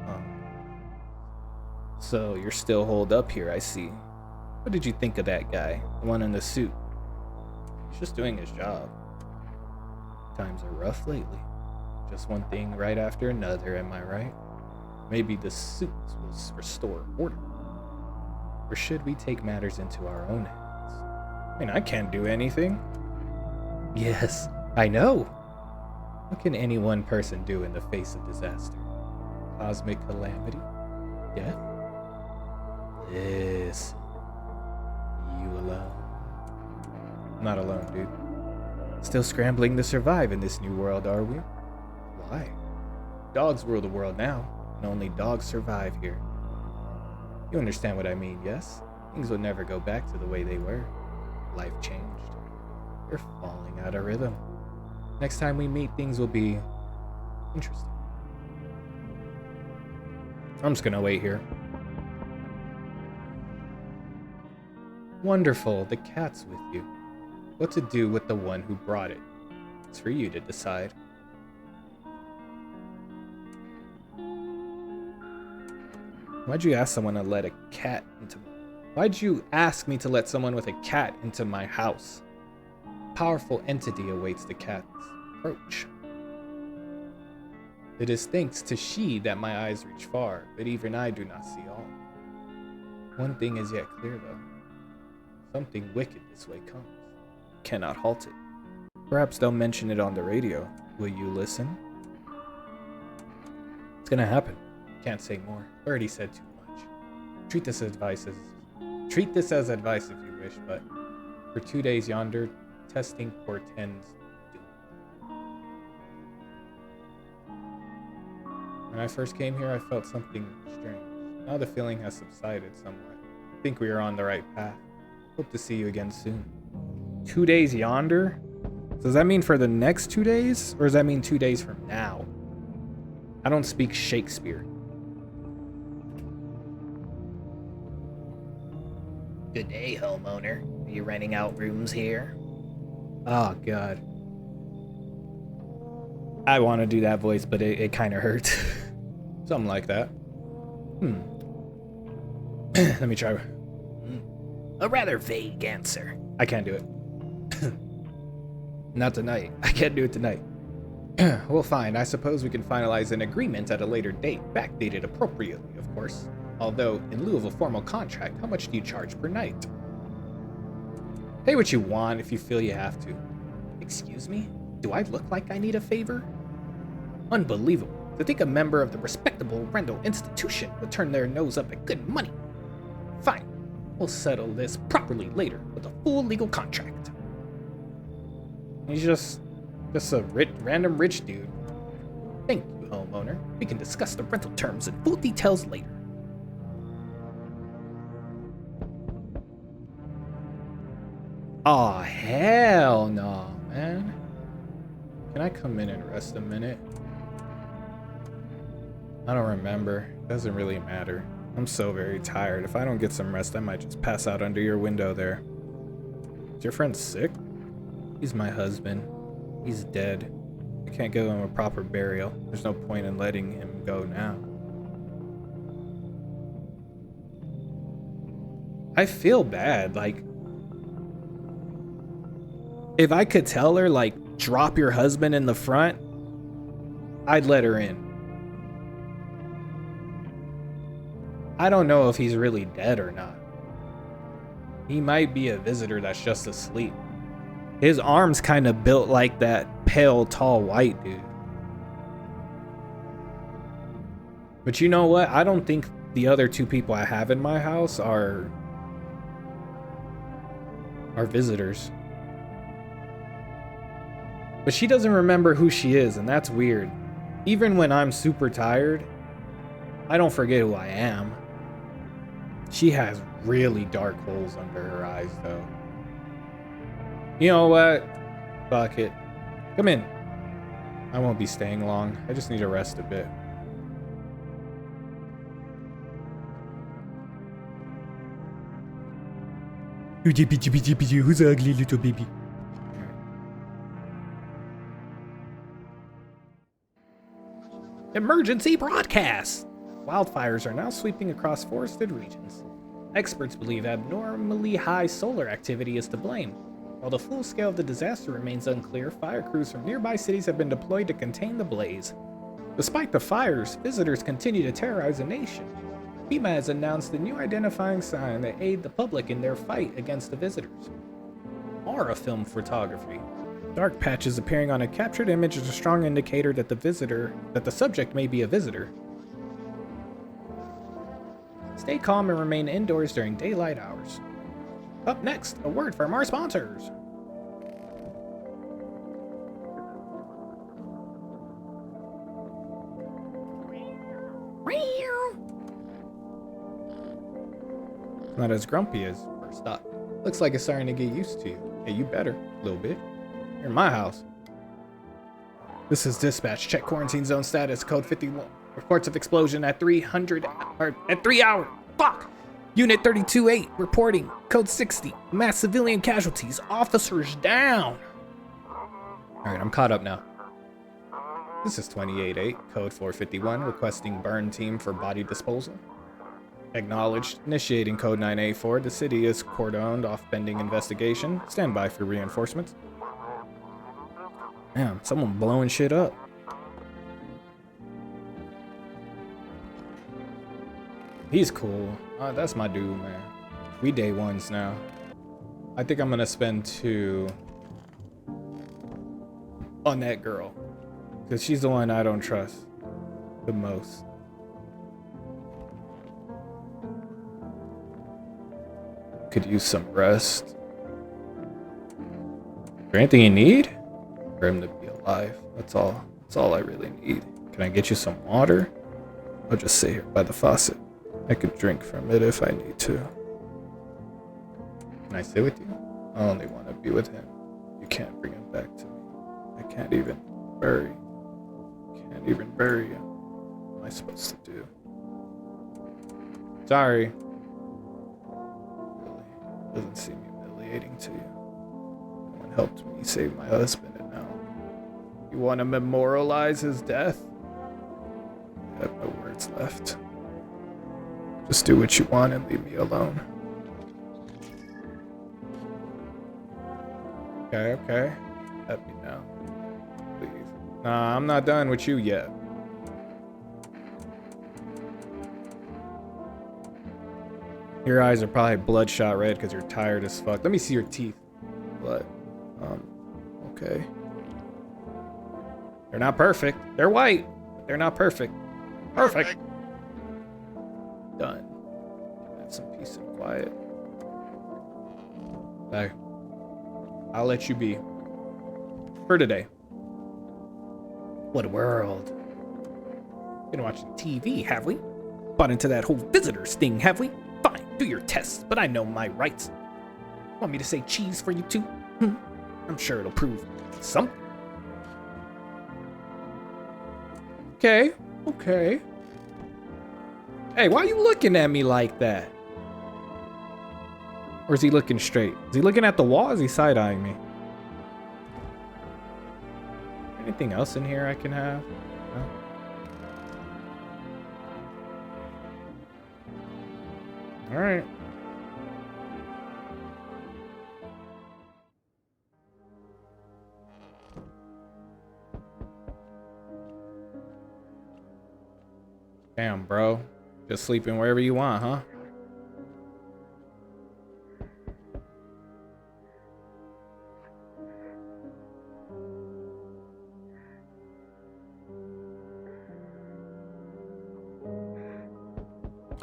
So, you're still holed up here, I see. What did you think of that guy? The one in the suit? He's just doing his job. Times are rough lately. Just one thing right after another, am I right? Maybe the suits will restore order. Or should we take matters into our own hands? I mean, I can't do anything. Yes, I know. What can any one person do in the face of disaster? Cosmic calamity? Death? This. You alone? I'm not alone, dude. Still scrambling to survive in this new world, are we? Why? Dogs rule the world now, and only dogs survive here. You understand what I mean, yes? Things will never go back to the way they were. Life changed. You're falling out of rhythm. Next time we meet, things will be interesting. I'm just gonna wait here. Wonderful, the cat's with you. What to do with the one who brought it? It's for you to decide. Why'd you ask someone to let a cat into... Why'd you ask me to let someone with a cat into my house? A powerful entity awaits the cat's approach. It is thanks to she that my eyes reach far, but even I do not see all. One thing is yet clear though. Something wicked this way comes. Cannot halt it. Perhaps they'll mention it on the radio. Will you listen? It's gonna happen. Can't say more. Already said too much. Treat this as advice if you wish, but for 2 days yonder, testing portends doom. When I first came here, I felt something strange. Now the feeling has subsided somewhat. I think we are on the right path. Hope to see you again soon. 2 days yonder? So does that mean for the next 2 days? Or does that mean 2 days from now? I don't speak Shakespeare. Good day, homeowner. Are you renting out rooms here? Oh, God. I want to do that voice, but it kind of hurts. Something like that. Let me try. A rather vague answer. I can't do it. Not tonight. I can't do it tonight. Well, fine. I suppose we can finalize an agreement at a later date, backdated appropriately, of course. Although, in lieu of a formal contract, how much do you charge per night? Pay what you want if you feel you have to. Excuse me? Do I look like I need a favor? Unbelievable. To think a member of the respectable rental institution would turn their nose up at good money. Fine. We'll settle this properly later with a full legal contract. He's just a random rich dude. Thank you, homeowner. We can discuss the rental terms in full details later. Aw, hell no, man. Can I come in and rest a minute? I don't remember. Doesn't really matter. I'm so very tired. If I don't get some rest, I might just pass out under your window there. Is your friend sick? He's my husband. He's dead. I can't give him a proper burial. There's no point in letting him go now. I feel bad. Like, if I could tell her, like, drop your husband in the front, I'd let her in. I don't know if he's really dead or not. He might be a visitor that's just asleep. His arms kind of built like that pale, tall, white dude. But you know what? I don't think the other two people I have in my house are visitors. But she doesn't remember who she is, and that's weird. Even when I'm super tired, I don't forget who I am. She has really dark holes under her eyes, though. You know what? Fuck it. Come in. I won't be staying long. I just need to rest a bit. Who's the ugly little baby? Emergency broadcast! Wildfires are now sweeping across forested regions. Experts believe abnormally high solar activity is to blame. While the full scale of the disaster remains unclear, fire crews from nearby cities have been deployed to contain the blaze. Despite the fires, visitors continue to terrorize the nation. FEMA has announced a new identifying sign that aid the public in their fight against the visitors. Aura film photography. Dark patches appearing on a captured image is a strong indicator that the subject may be a visitor. Stay calm and remain indoors during daylight hours. Up next, a word from our sponsors. Not as grumpy as first thought. Looks like it's starting to get used to you. Hey, you better. A little bit. You're in my house. This is dispatch. Check quarantine zone status. Code 51. Reports of explosion at 3 hours. Fuck! Unit 32-8 reporting. Code 60. Mass civilian casualties. Officers down. Alright, I'm caught up now. This is 28-8. Code 451 requesting burn team for body disposal. Acknowledged. Initiating code 984. The city is cordoned off pending investigation. Stand by for reinforcements. Damn, someone blowing shit up. He's cool. That's my dude, man. We day ones now. I think I'm gonna spend 2 on that girl. Because she's the one I don't trust the most. Could use some rest. Is there anything you need? For him to be alive. That's all. That's all I really need. Can I get you some water? I'll just sit here by the faucet. I could drink from it if I need to. Can I sit with you? I only want to be with him. You can't bring him back to me. I can't even bury you. What am I supposed to do? Sorry. Really doesn't seem humiliating to you. No one helped me save my husband, and now you want to memorialize his death? I have no words left. Just do what you want and leave me alone. Okay. Let me know. Please. Nah, I'm not done with you yet. Your eyes are probably bloodshot red because you're tired as fuck. Let me see your teeth. But, okay. They're not perfect. They're white. They're not perfect. Perfect. Done. Have some peace and quiet. Bye. I'll let you be. For today. What world? Been watching TV, have we? Bought into that whole visitors thing, have we? Fine, do your tests, but I know my rights. Want me to say cheese for you too? I'm sure it'll prove something. Okay, okay. Hey, why are you looking at me like that? Or is he looking straight? Is he looking at the wall? Or is he side-eyeing me? Anything else in here I can have? No? All right. Damn, bro. Just sleeping wherever you want, huh?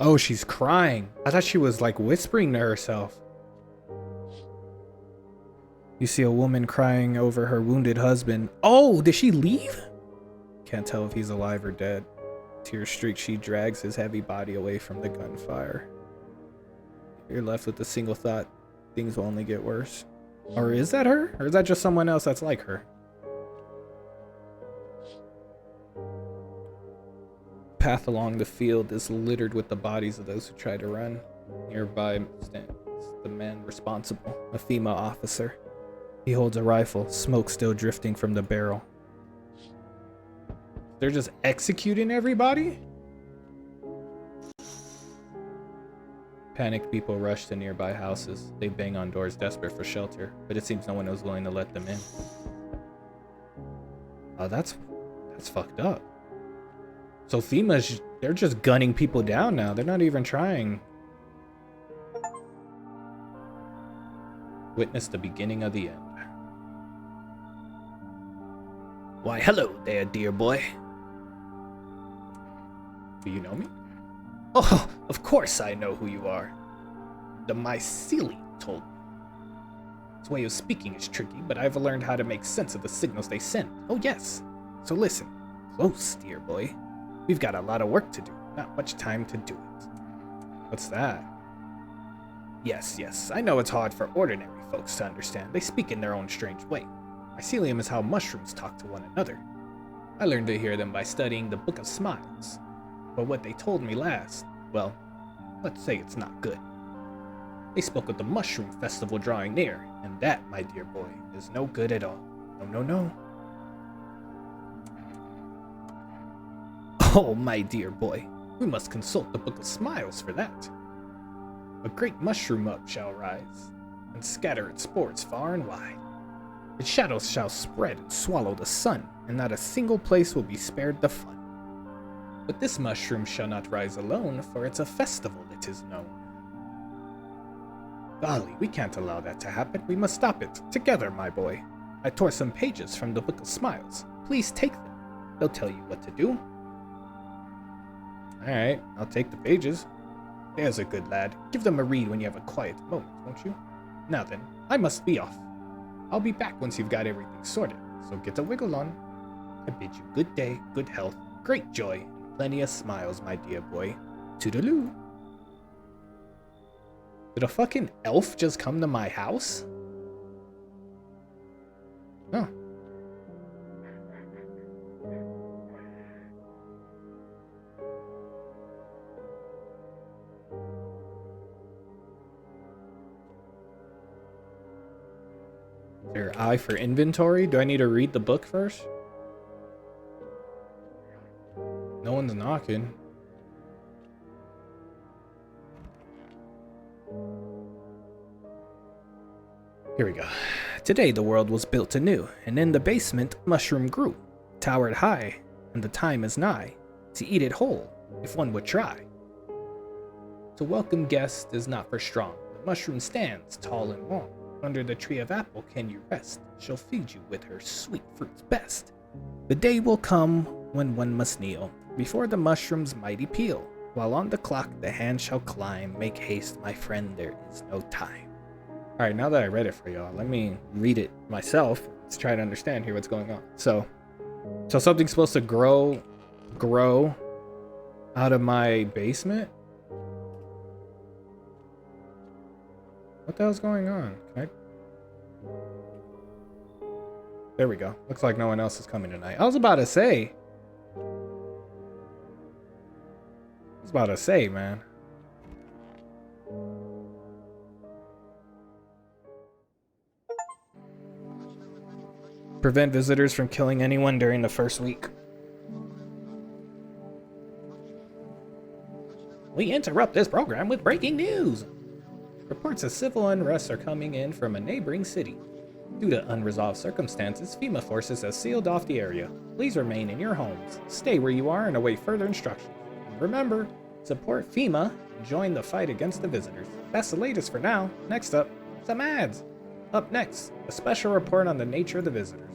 Oh, she's crying. I thought she was like whispering to herself. You see a woman crying over her wounded husband. Oh, did she leave? Can't tell if he's alive or dead. Tears streak, she drags his heavy body away from the gunfire. You're left with the single thought, things will only get worse. Or is that her? Or is that just someone else that's like her? Path along the field is littered with the bodies of those who try to run. Nearby stands the man responsible, a female officer. He holds a rifle, smoke still drifting from the barrel. They're just executing everybody? Panicked people rush to nearby houses. They bang on doors, desperate for shelter, but it seems no one was willing to let them in. Oh, that's fucked up. So FEMA's, they're just gunning people down now. They're not even trying. Witness the beginning of the end. Why, hello there, dear boy. Do you know me? Oh, of course I know who you are. The mycelium told me. Its way of speaking is tricky, but I've learned how to make sense of the signals they send. Oh yes. So listen, close, dear boy. We've got a lot of work to do, not much time to do it. What's that? Yes, I know it's hard for ordinary folks to understand. They speak in their own strange way. Mycelium is how mushrooms talk to one another. I learned to hear them by studying the Book of Smiles. But what they told me last, well, let's say it's not good. They spoke of the mushroom festival drawing near, and that, my dear boy, is no good at all. No. Oh, my dear boy, we must consult the Book of Smiles for that. A great mushroom up shall rise, and scatter its spores far and wide. Its shadows shall spread and swallow the sun, and not a single place will be spared the fun. But this mushroom shall not rise alone, for it's a festival, it is known. Golly, we can't allow that to happen. We must stop it, together, my boy. I tore some pages from the Book of Smiles. Please take them. They'll tell you what to do. Alright, I'll take the pages. There's a good lad. Give them a read when you have a quiet moment, won't you? Now then, I must be off. I'll be back once you've got everything sorted, so get a wiggle on. I bid you good day, good health, great joy, and plenty of smiles, my dear boy. Toodaloo. Did a fucking elf just come to my house? No. Is there I for inventory? Do I need to read the book first? No one's knocking. Here we go. Today the world was built anew, and in the basement mushroom grew, towered high, and the time is nigh to eat it whole, if one would try. To welcome guest is not for strong. The mushroom stands tall and long. Under the tree of apple can you rest. She'll feed you with her sweet fruits best. The day will come when one must kneel before the mushroom's mighty peel. While on the clock the hand shall climb. Make haste, my friend, there is no time. Alright, now that I read it for y'all, let me read it myself. Let's try to understand here what's going on. So something's supposed to grow out of my basement? What the hell's going on? There we go. Looks like no one else is coming tonight. I was about to say, man. Prevent visitors from killing anyone during the first week. We interrupt this program with breaking news. Reports of civil unrest are coming in from a neighboring city. Due to unresolved circumstances, FEMA forces have sealed off the area. Please remain in your homes. Stay where you are and await further instructions. And remember, support FEMA and join the fight against the visitors. That's the latest for now. Next up, some ads. Up next, a special report on the nature of the visitors.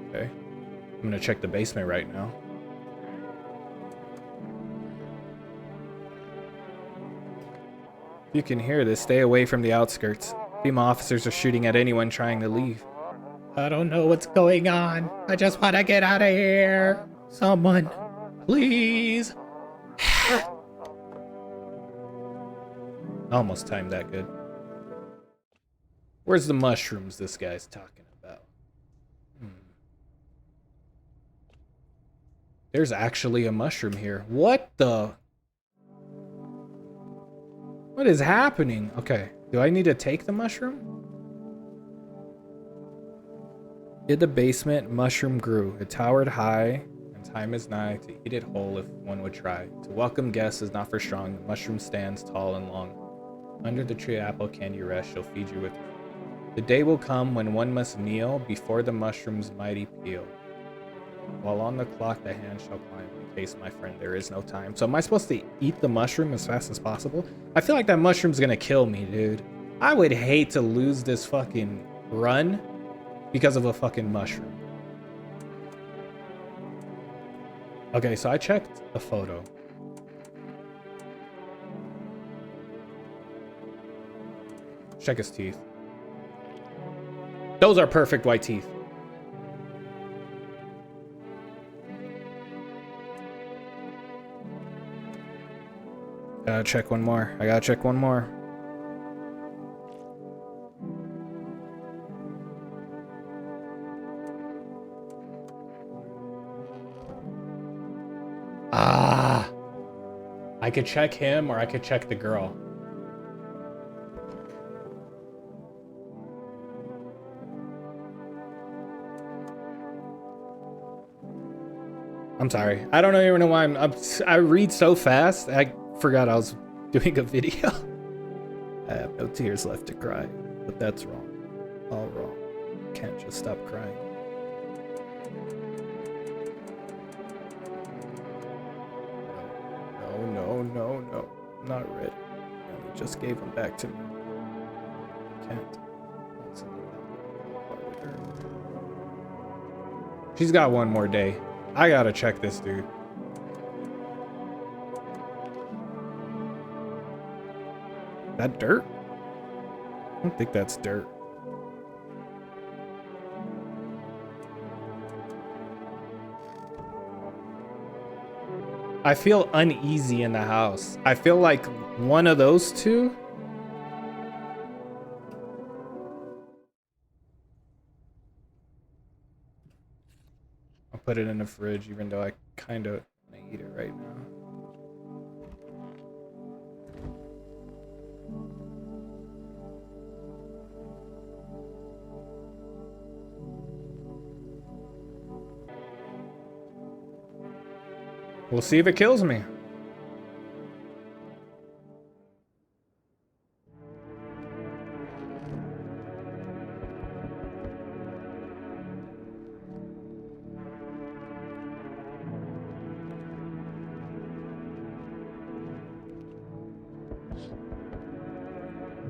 Okay, I'm gonna check the basement right now. If you can hear this, stay away from the outskirts. FEMA officers are shooting at anyone trying to leave. I don't know what's going on. I just want to get out of here. Someone, please. Almost timed that good. Where's the mushrooms this guy's talking about? There's actually a mushroom here. What the? What is happening? Okay, do I need to take the mushroom? In the basement, mushroom grew. It towered high, and time is nigh to eat it whole if one would try. To welcome guests is not for strong. The mushroom stands tall and long. Under the tree apple can you rest, she'll feed you with. The day will come when one must kneel before the mushroom's mighty peel. While on the clock the hand shall climb. In case, my friend, there is no time. So am I supposed to eat the mushroom as fast as possible? I feel like that mushroom's gonna kill me, dude. I would hate to lose this fucking run because of a fucking mushroom. Okay, so I checked the photo. Check his teeth. Those are perfect white teeth. Gotta check one more. I gotta check one more. Ah! I could check him or I could check the girl. I'm sorry. I don't even know why I read so fast. I forgot I was doing a video. I have no tears left to cry, but that's wrong. All wrong. Can't just stop crying. No. I'm not ready. He just gave them back to me. Can't. She's got one more day. I gotta check this dude. That dirt? I don't think that's dirt. I feel uneasy in the house. I feel like one of those two. I'll put it in the fridge even though I kind of want to eat it right now. We'll see if it kills me.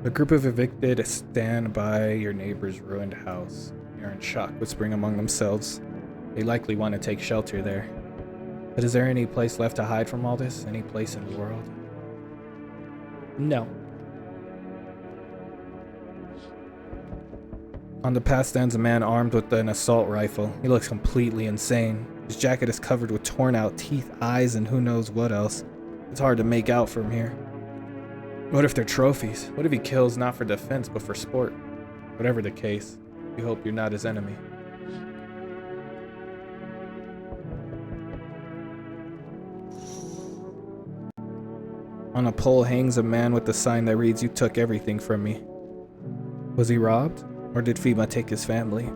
A group of evicted stand by your neighbor's ruined house. You're in shock, whispering among themselves. They likely want to take shelter there. But is there any place left to hide from all this? Any place in the world? No. On the path stands a man armed with an assault rifle. He looks completely insane. His jacket is covered with torn out teeth, eyes, and who knows what else. It's hard to make out from here. What if they're trophies? What if he kills not for defense but for sport? Whatever the case, we hope you're not his enemy. On a pole hangs a man with a sign that reads, "You took everything from me." Was he robbed? Or did FEMA take his family?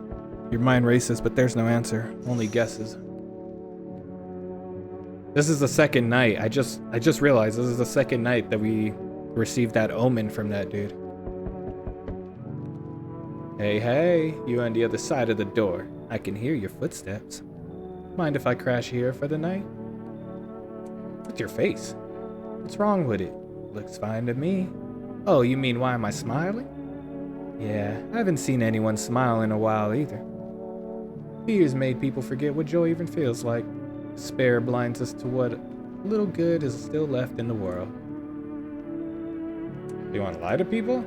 Your mind races, but there's no answer, only guesses. This is the second night. I just realized this is the second night that we received that omen from that dude. Hey, you on the other side of the door. I can hear your footsteps. Mind if I crash here for the night? What's your face? What's wrong with it? Looks fine to me. Oh, you mean why am I smiling? Yeah, I haven't seen anyone smile in a while either. Fears made people forget what joy even feels like. Despair blinds us to what little good is still left in the world. You want to lie to people?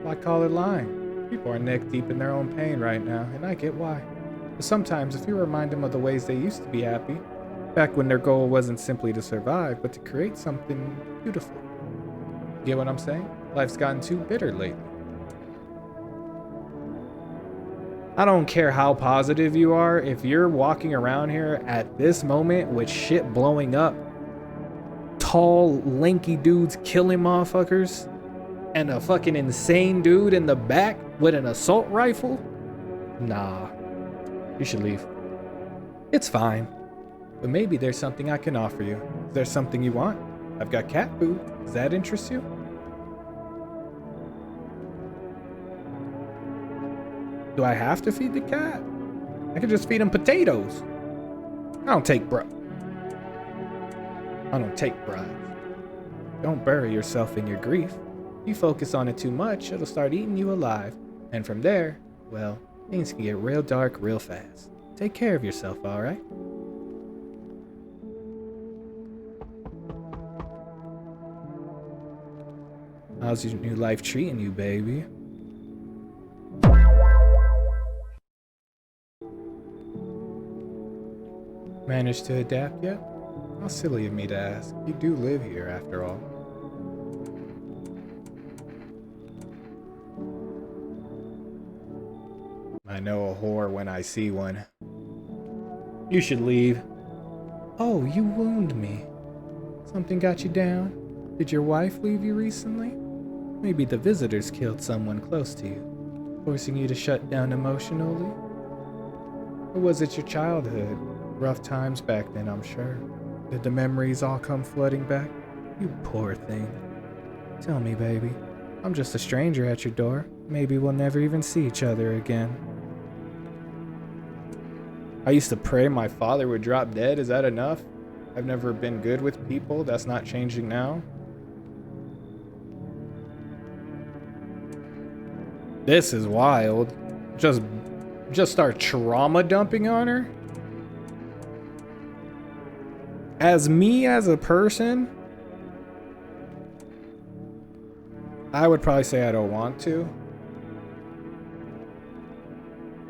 Why call it lying? People are neck deep in their own pain right now, and I get why. But sometimes if you remind them of the ways they used to be happy, back when their goal wasn't simply to survive, but to create something beautiful. Get what I'm saying? Life's gotten too bitter lately. I don't care how positive you are, if you're walking around here at this moment with shit blowing up, tall, lanky dudes killing motherfuckers, and a fucking insane dude in the back with an assault rifle, nah, you should leave. It's fine, but maybe there's something I can offer you. Is there something you want? I've got cat food. Does that interest you? Do I have to feed the cat? I could just feed him potatoes. I don't take bribes. Don't bury yourself in your grief. You focus on it too much, it'll start eating you alive. And from there, well, things can get real dark real fast. Take care of yourself, alright? How's your new life treating you, baby? Managed to adapt yet? How silly of me to ask. You do live here, after all. I know a whore when I see one. You should leave. Oh, you wound me. Something got you down? Did your wife leave you recently? Maybe the visitors killed someone close to you, forcing you to shut down emotionally? Or was it your childhood? Rough times back then, I'm sure. Did the memories all come flooding back? You poor thing. Tell me, baby. I'm just a stranger at your door. Maybe we'll never even see each other again. I used to pray my father would drop dead. Is that enough? I've never been good with people. That's not changing now. This is wild. Just start trauma dumping on her? As me as a person, I would probably say I don't want to.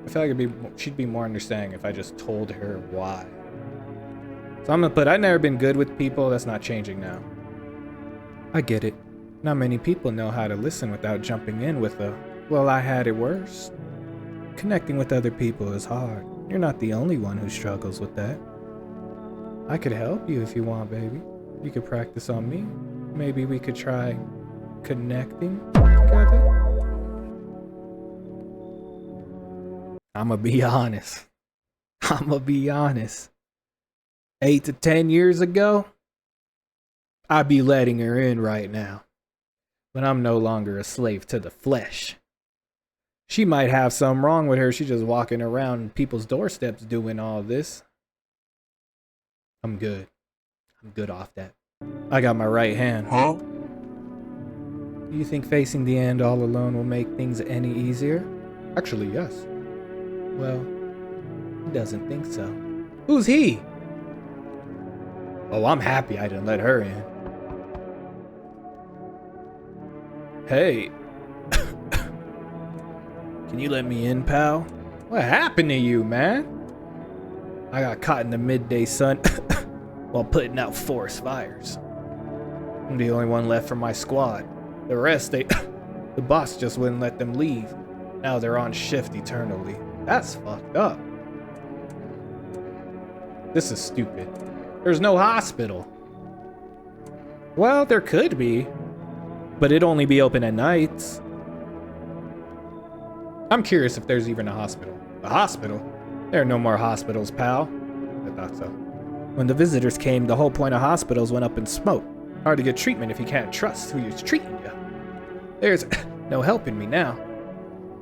I feel like she'd be more understanding if I just told her why. So I'm gonna put, I've never been good with people. That's not changing now. I get it. Not many people know how to listen without jumping in with a, well, I had it worse. Connecting with other people is hard. You're not the only one who struggles with that. I could help you if you want, baby. You could practice on me. Maybe we could try connecting together. I'ma be honest. 8 to 10 years ago, I'd be letting her in right now. But I'm no longer a slave to the flesh. She might have something wrong with her. She's just walking around people's doorsteps doing all this. I'm good. I'm good off that. I got my right hand. Huh? Do you think facing the end all alone will make things any easier? Actually, yes. Well, he doesn't think so. Who's he? Oh, I'm happy I didn't let her in. Hey. Can you let me in, pal? What happened to you, man? I got caught in the midday sun while putting out forest fires. I'm the only one left from my squad. The rest, the boss just wouldn't let them leave. Now they're on shift eternally. That's fucked up. This is stupid. There's no hospital. Well, there could be, but it'd only be open at nights. I'm curious if there's even a hospital. A hospital? There are no more hospitals, pal. I thought so. When the visitors came, the whole point of hospitals went up in smoke. Hard to get treatment if you can't trust who you're treating you. There's no helping me now.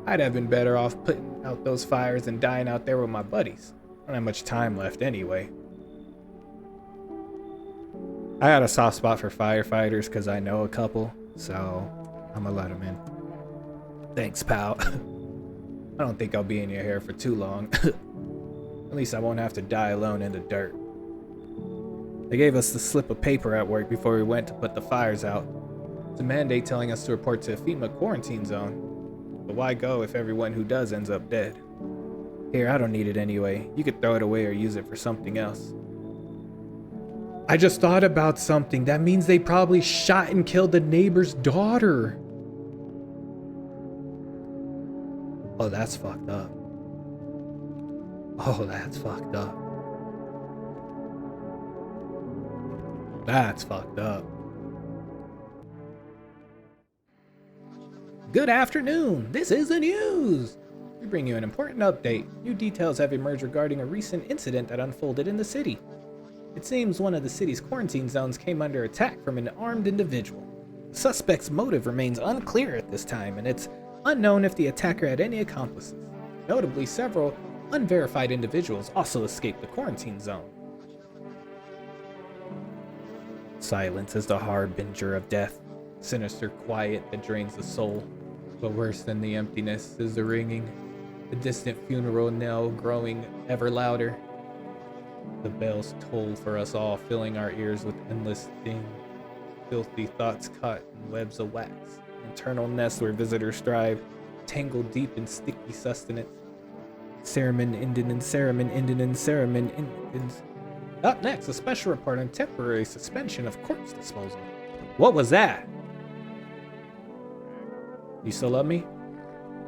I'd have been better off putting out those fires and dying out there with my buddies. I don't have much time left anyway. I got a soft spot for firefighters because I know a couple, so I'm gonna let them in. Thanks, pal. I don't think I'll be in your hair for too long. At least I won't have to die alone in the dirt. They gave us the slip of paper at work before we went to put the fires out. It's a mandate telling us to report to a FEMA quarantine zone. But why go if everyone who does ends up dead? Here, I don't need it anyway. You could throw it away or use it for something else. I just thought about something. That means they probably shot and killed the neighbor's daughter. Oh, that's fucked up. Oh, that's fucked up. That's fucked up. Good afternoon. This is the news. We bring you an important update. New details have emerged regarding a recent incident that unfolded in the city. It seems one of the city's quarantine zones came under attack from an armed individual. The suspect's motive remains unclear at this time, and it's unknown if the attacker had any accomplices. Notably, several unverified individuals also escaped the quarantine zone. Silence is the harbinger of death, sinister quiet that drains the soul. But worse than the emptiness is the ringing, the distant funeral knell growing ever louder. The bells toll for us all, filling our ears with endless ding. Filthy thoughts caught in webs of wax, internal nests where visitors strive, tangled deep in sticky sustenance. Cereman endin' and cereman endin' and cereman endin'. Up next, a special report on temporary suspension of corpse disposal. What was that? You still love me?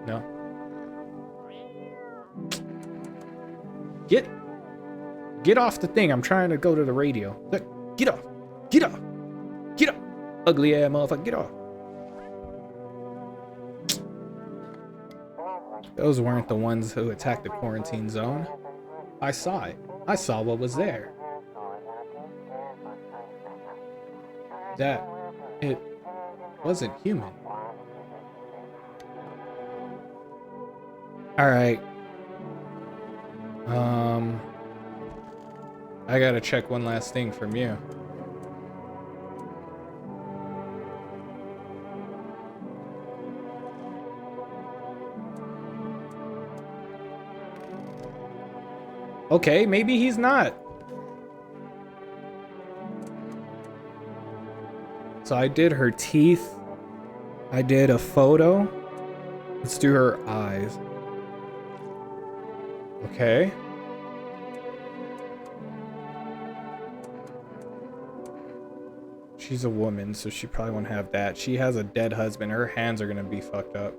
No? Get off the thing. I'm trying to go to the radio. Get off. Get off. Get off. Ugly ass motherfucker. Get off. Those weren't the ones who attacked the quarantine zone. I saw it. I saw what was there. It wasn't human. Alright. I gotta check one last thing from you. Okay, maybe he's not. So I did her teeth. I did a photo. Let's do her eyes. Okay. She's a woman, so she probably won't have that. She has a dead husband. Her hands are gonna be fucked up.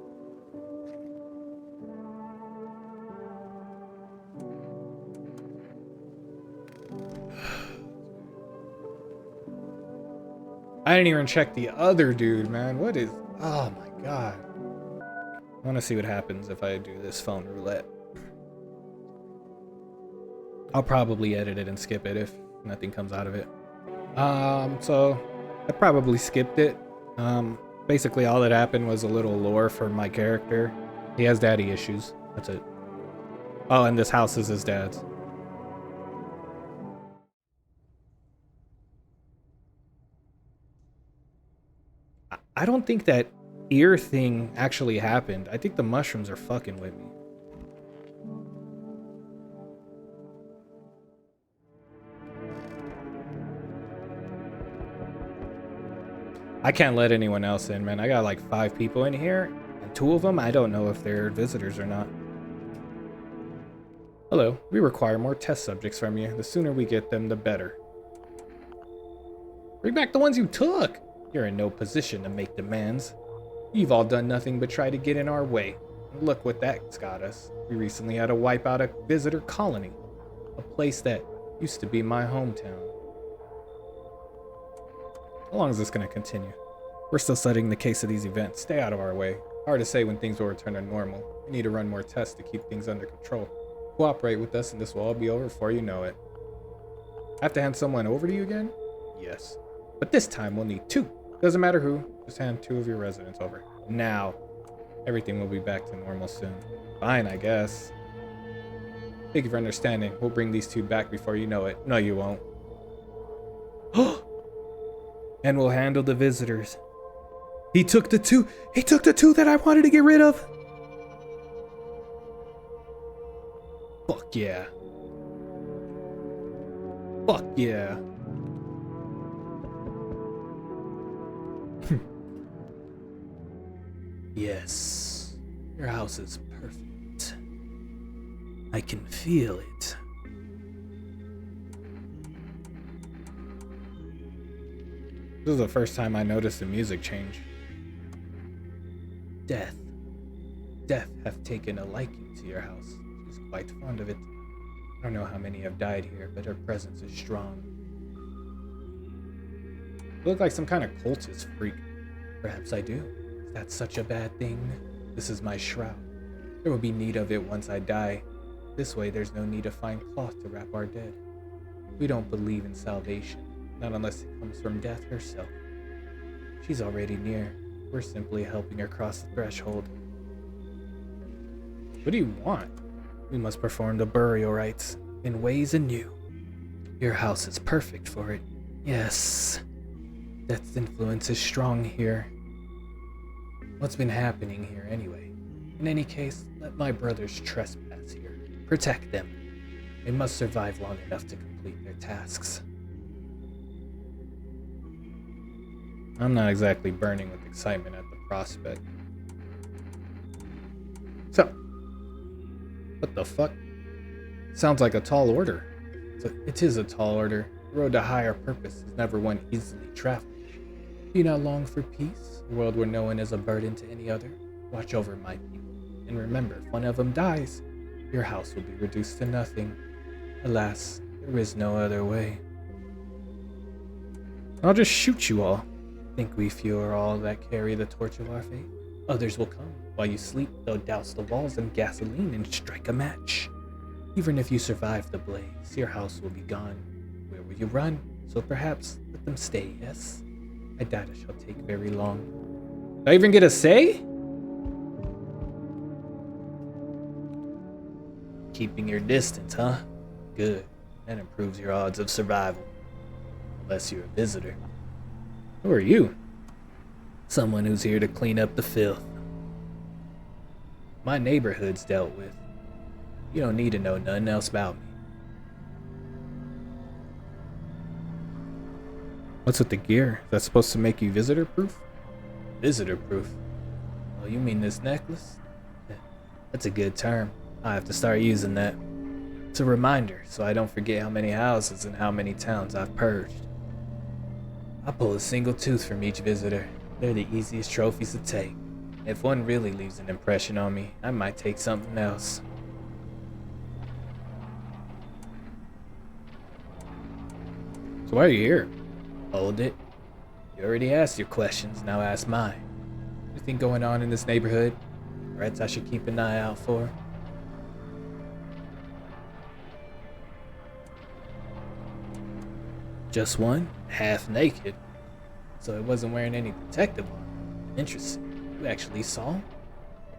I didn't even check the other dude, man. What is... Oh my god. I want to see what happens if I do this phone roulette. I'll probably edit it and skip it if nothing comes out of it. So I probably skipped it. Basically all that happened was a little lore for my character. He has daddy issues. That's it. Oh, and this house is his dad's. I don't think that ear thing actually happened. I think the mushrooms are fucking with me. I can't let anyone else in, man. I got like 5 people in here, and 2 of them, I don't know if they're visitors or not. Hello, we require more test subjects from you. The sooner we get them, the better. Bring back the ones you took! You're in no position to make demands. You've all done nothing but try to get in our way. And look what that's got us. We recently had to wipe out a visitor colony. A place that used to be my hometown. How long is this going to continue? We're still studying the case of these events. Stay out of our way. Hard to say when things will return to normal. We need to run more tests to keep things under control. Cooperate with us and this will all be over before you know it. I have to hand someone over to you again? Yes. But this time we'll need 2. Doesn't matter who. Just hand 2 of your residents over. Now. Everything will be back to normal soon. Fine, I guess. Thank you for understanding. We'll bring these 2 back before you know it. No, you won't. And we'll handle the visitors. He took the 2. He took the 2 that I wanted to get rid of. Fuck yeah. Fuck yeah. Yes. Your house is perfect. I can feel it. This is the first time I noticed the music change. Death. Death have taken a liking to your house. She's quite fond of it. I don't know how many have died here, but her presence is strong. You look like some kind of cultist freak. Perhaps I do. Is that such a bad thing? This is my shroud. There will be need of it once I die. This way there's no need to find cloth to wrap our dead. We don't believe in salvation. Not unless it comes from death herself. She's already near. We're simply helping her cross the threshold. What do you want? We must perform the burial rites in ways anew. Your house is perfect for it. Yes. Death's influence is strong here. What's been happening here anyway? In any case, let my brothers trespass here. Protect them. They must survive long enough to complete their tasks. I'm not exactly burning with excitement at the prospect. So, what the fuck? Sounds like a tall order. It is a tall order. The road to higher purpose is never one easily traveled. Do you not long for peace? A world where no one is a burden to any other? Watch over my people. And remember, if one of them dies, your house will be reduced to nothing. Alas, there is no other way. I'll just shoot you all. Think we few are all that carry the torch of our faith? Others will come. While you sleep, they'll douse the walls in gasoline and strike a match. Even if you survive the blaze, your house will be gone. Where will you run? So perhaps let them stay, yes? I doubt it shall take very long. Do I even get a say? Keeping your distance, huh? Good. That improves your odds of survival. Unless you're a visitor. Who are you? Someone who's here to clean up the filth. My neighborhood's dealt with. You don't need to know nothing else about me. What's with the gear? Is that supposed to make you visitor-proof? Visitor-proof? Oh, you mean this necklace? That's a good term. I have to start using that. It's a reminder, so I don't forget how many houses and how many towns I've purged. I pull a single tooth from each visitor. They're the easiest trophies to take. If one really leaves an impression on me, I might take something else. So why are you here? Hold it. You already asked your questions, now ask mine. Anything going on in this neighborhood? Threats I should keep an eye out for? Just one? Half naked. So it wasn't wearing any protective armor. Interesting. You actually saw him?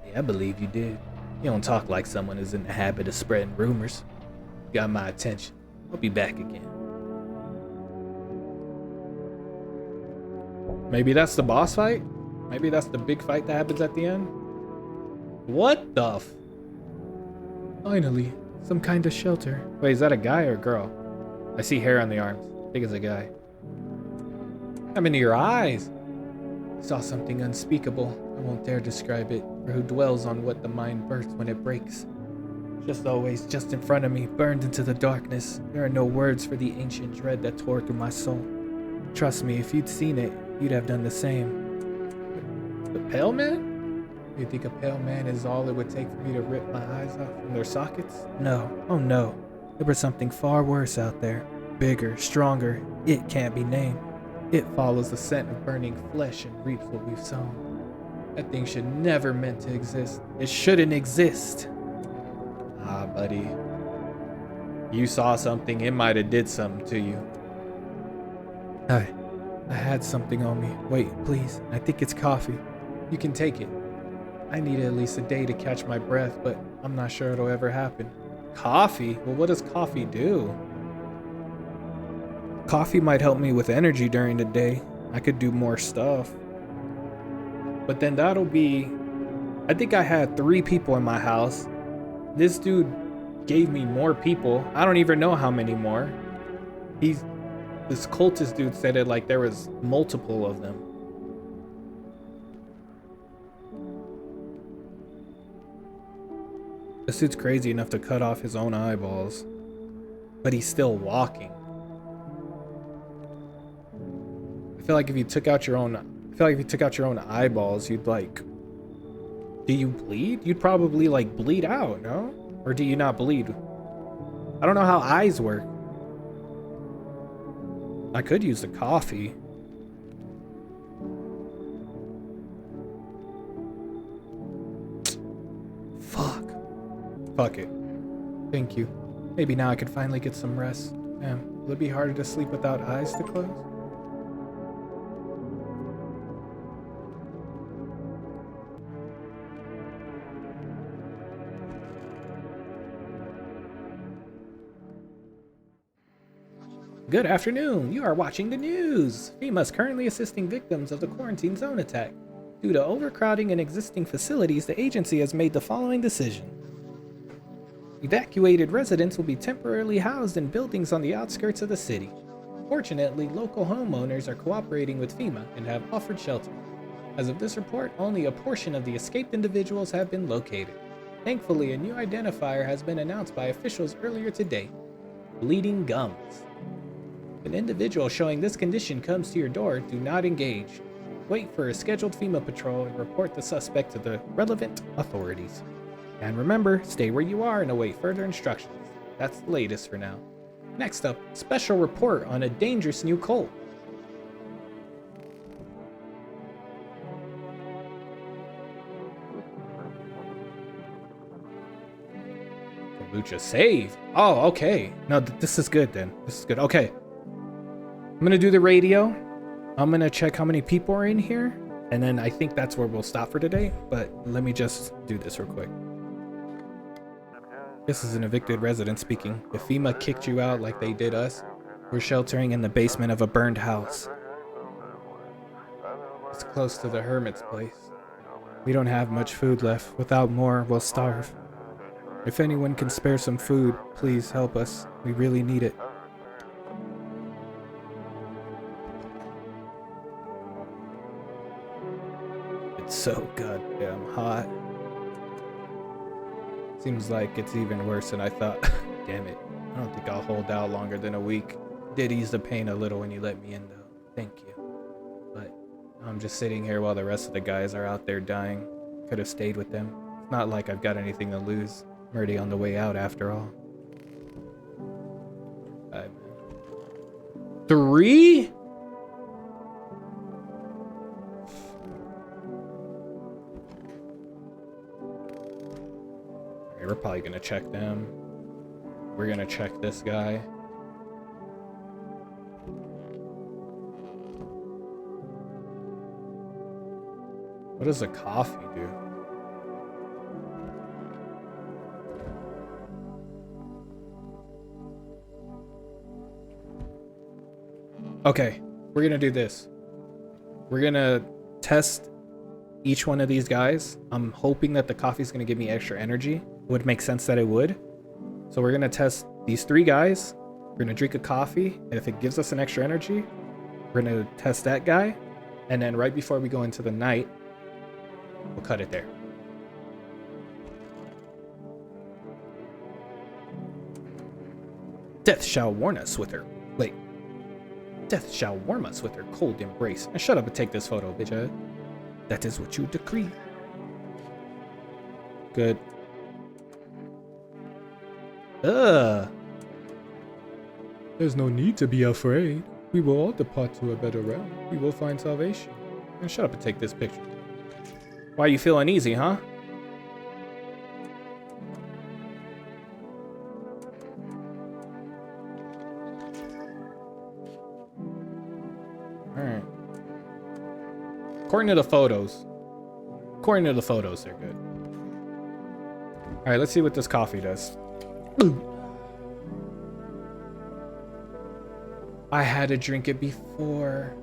Yeah, I believe you did. You don't talk like someone who's in the habit of spreading rumors. You got my attention. I'll be back again. Maybe that's the boss fight? Maybe that's the big fight that happens at the end? What the f? Finally, some kind of shelter. Wait, is that a guy or a girl? I see hair on the arms. I think it's a guy. I'm into your eyes. I saw something unspeakable. I won't dare describe it, for who dwells on what the mind bursts when it breaks? Just always, just in front of me, burned into the darkness. There are no words for the ancient dread that tore through my soul. Trust me, if you'd seen it, you'd have done the same. The pale man? You think a pale man is all it would take for me to rip my eyes out from their sockets? No, oh no. There was something far worse out there. Bigger, stronger. It can't be named. It follows the scent of burning flesh and reaps what we've sown. That thing should never meant to exist. It shouldn't exist. Ah, buddy. You saw something, it might have did something to you. I had something on me. Wait, please. I think it's coffee. You can take it. I need at least a day to catch my breath, but I'm not sure it'll ever happen. Coffee? Well, what does coffee do? Coffee might help me with energy during the day. I could do more stuff. But then that'll be... I think I had 3 people in my house. This dude gave me more people. I don't even know how many more. This cultist dude said it like there was multiple of them. This dude's crazy enough to cut off his own eyeballs. But he's still walking. I feel like if you took out your own eyeballs, you'd like... Do you bleed? You'd probably like bleed out, no? Or do you not bleed? I don't know how eyes work. I could use the coffee. Fuck it. Thank you. Maybe now I could finally get some rest. Damn, will it be harder to sleep without eyes to close? Good afternoon. You are watching the news. FEMA is currently assisting victims of the quarantine zone attack. Due to overcrowding in existing facilities, the agency has made the following decision. Evacuated residents will be temporarily housed in buildings on the outskirts of the city. Fortunately, local homeowners are cooperating with FEMA and have offered shelter. As of this report, only a portion of the escaped individuals have been located. Thankfully, a new identifier has been announced by officials earlier today. Bleeding gums. If an individual showing this condition comes to your door, do not engage. Wait for a scheduled FEMA patrol and report the suspect to the relevant authorities. And remember, stay where you are and await further instructions. That's the latest for now. Next up, special report on a dangerous new cult. Kombucha saved. Oh, okay. No, this is good then. This is good. Okay. I'm gonna do the radio. I'm gonna check how many people are in here. And then I think that's where we'll stop for today. But let me just do this real quick. This is an evicted resident speaking. If FEMA kicked you out like they did us, we're sheltering in the basement of a burned house. It's close to the hermit's place. We don't have much food left. Without more, we'll starve. If anyone can spare some food, please help us. We really need it. It's so goddamn hot. Seems like it's even worse than I thought. Damn it. I don't think I'll hold out longer than a week. Did ease the pain a little when you let me in though. Thank you. But I'm just sitting here while the rest of the guys are out there dying. Could have stayed with them. It's not like I've got anything to lose. I'm already on the way out after all. 3? We're probably gonna check them. We're gonna check this guy. What does the coffee do? Okay, we're gonna do this. We're gonna test each one of these guys. I'm hoping that the coffee is going to give me extra energy. It would make sense that it would. So we're going to test these 3 guys. We're going to drink a coffee, and if it gives us an extra energy, we're going to test that guy. And then right before we go into the night, we'll cut it there. Death shall warn us with her. Wait. Death shall warm us with her cold embrace. And shut up and take this photo, bitch. That is what you decree. Good. There's no need to be afraid. We will all depart to a better realm. We will find salvation. And shut up and take this picture. Why you feel uneasy, huh? Alright. According to the photos, they're good. Alright, let's see what this coffee does. I had to drink it before.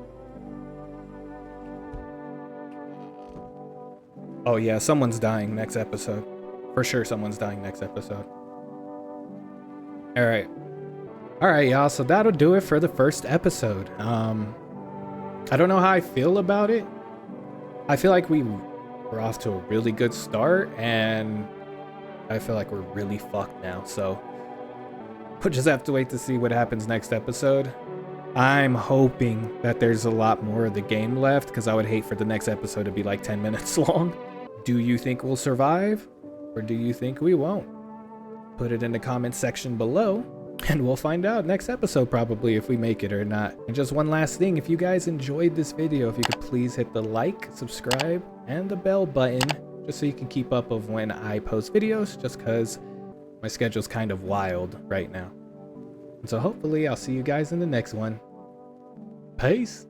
Oh yeah, someone's dying next episode. For sure someone's dying next episode. Alright. Alright, y'all, so that'll do it for the first episode. I don't know how I feel about it. I feel like we're off to a really good start, and I feel like we're really fucked now, so we'll just have to wait to see what happens next episode. I'm hoping that there's a lot more of the game left, because I would hate for the next episode to be like 10 minutes long. Do you think we'll survive, or do you think we won't? Put it in the comment section below, and we'll find out next episode probably if we make it or not. And just one last thing, if you guys enjoyed this video, if you could please hit the like, subscribe, and the bell button, just so you can keep up of when I post videos, just because my schedule's kind of wild right now. And so hopefully I'll see you guys in the next one. Peace.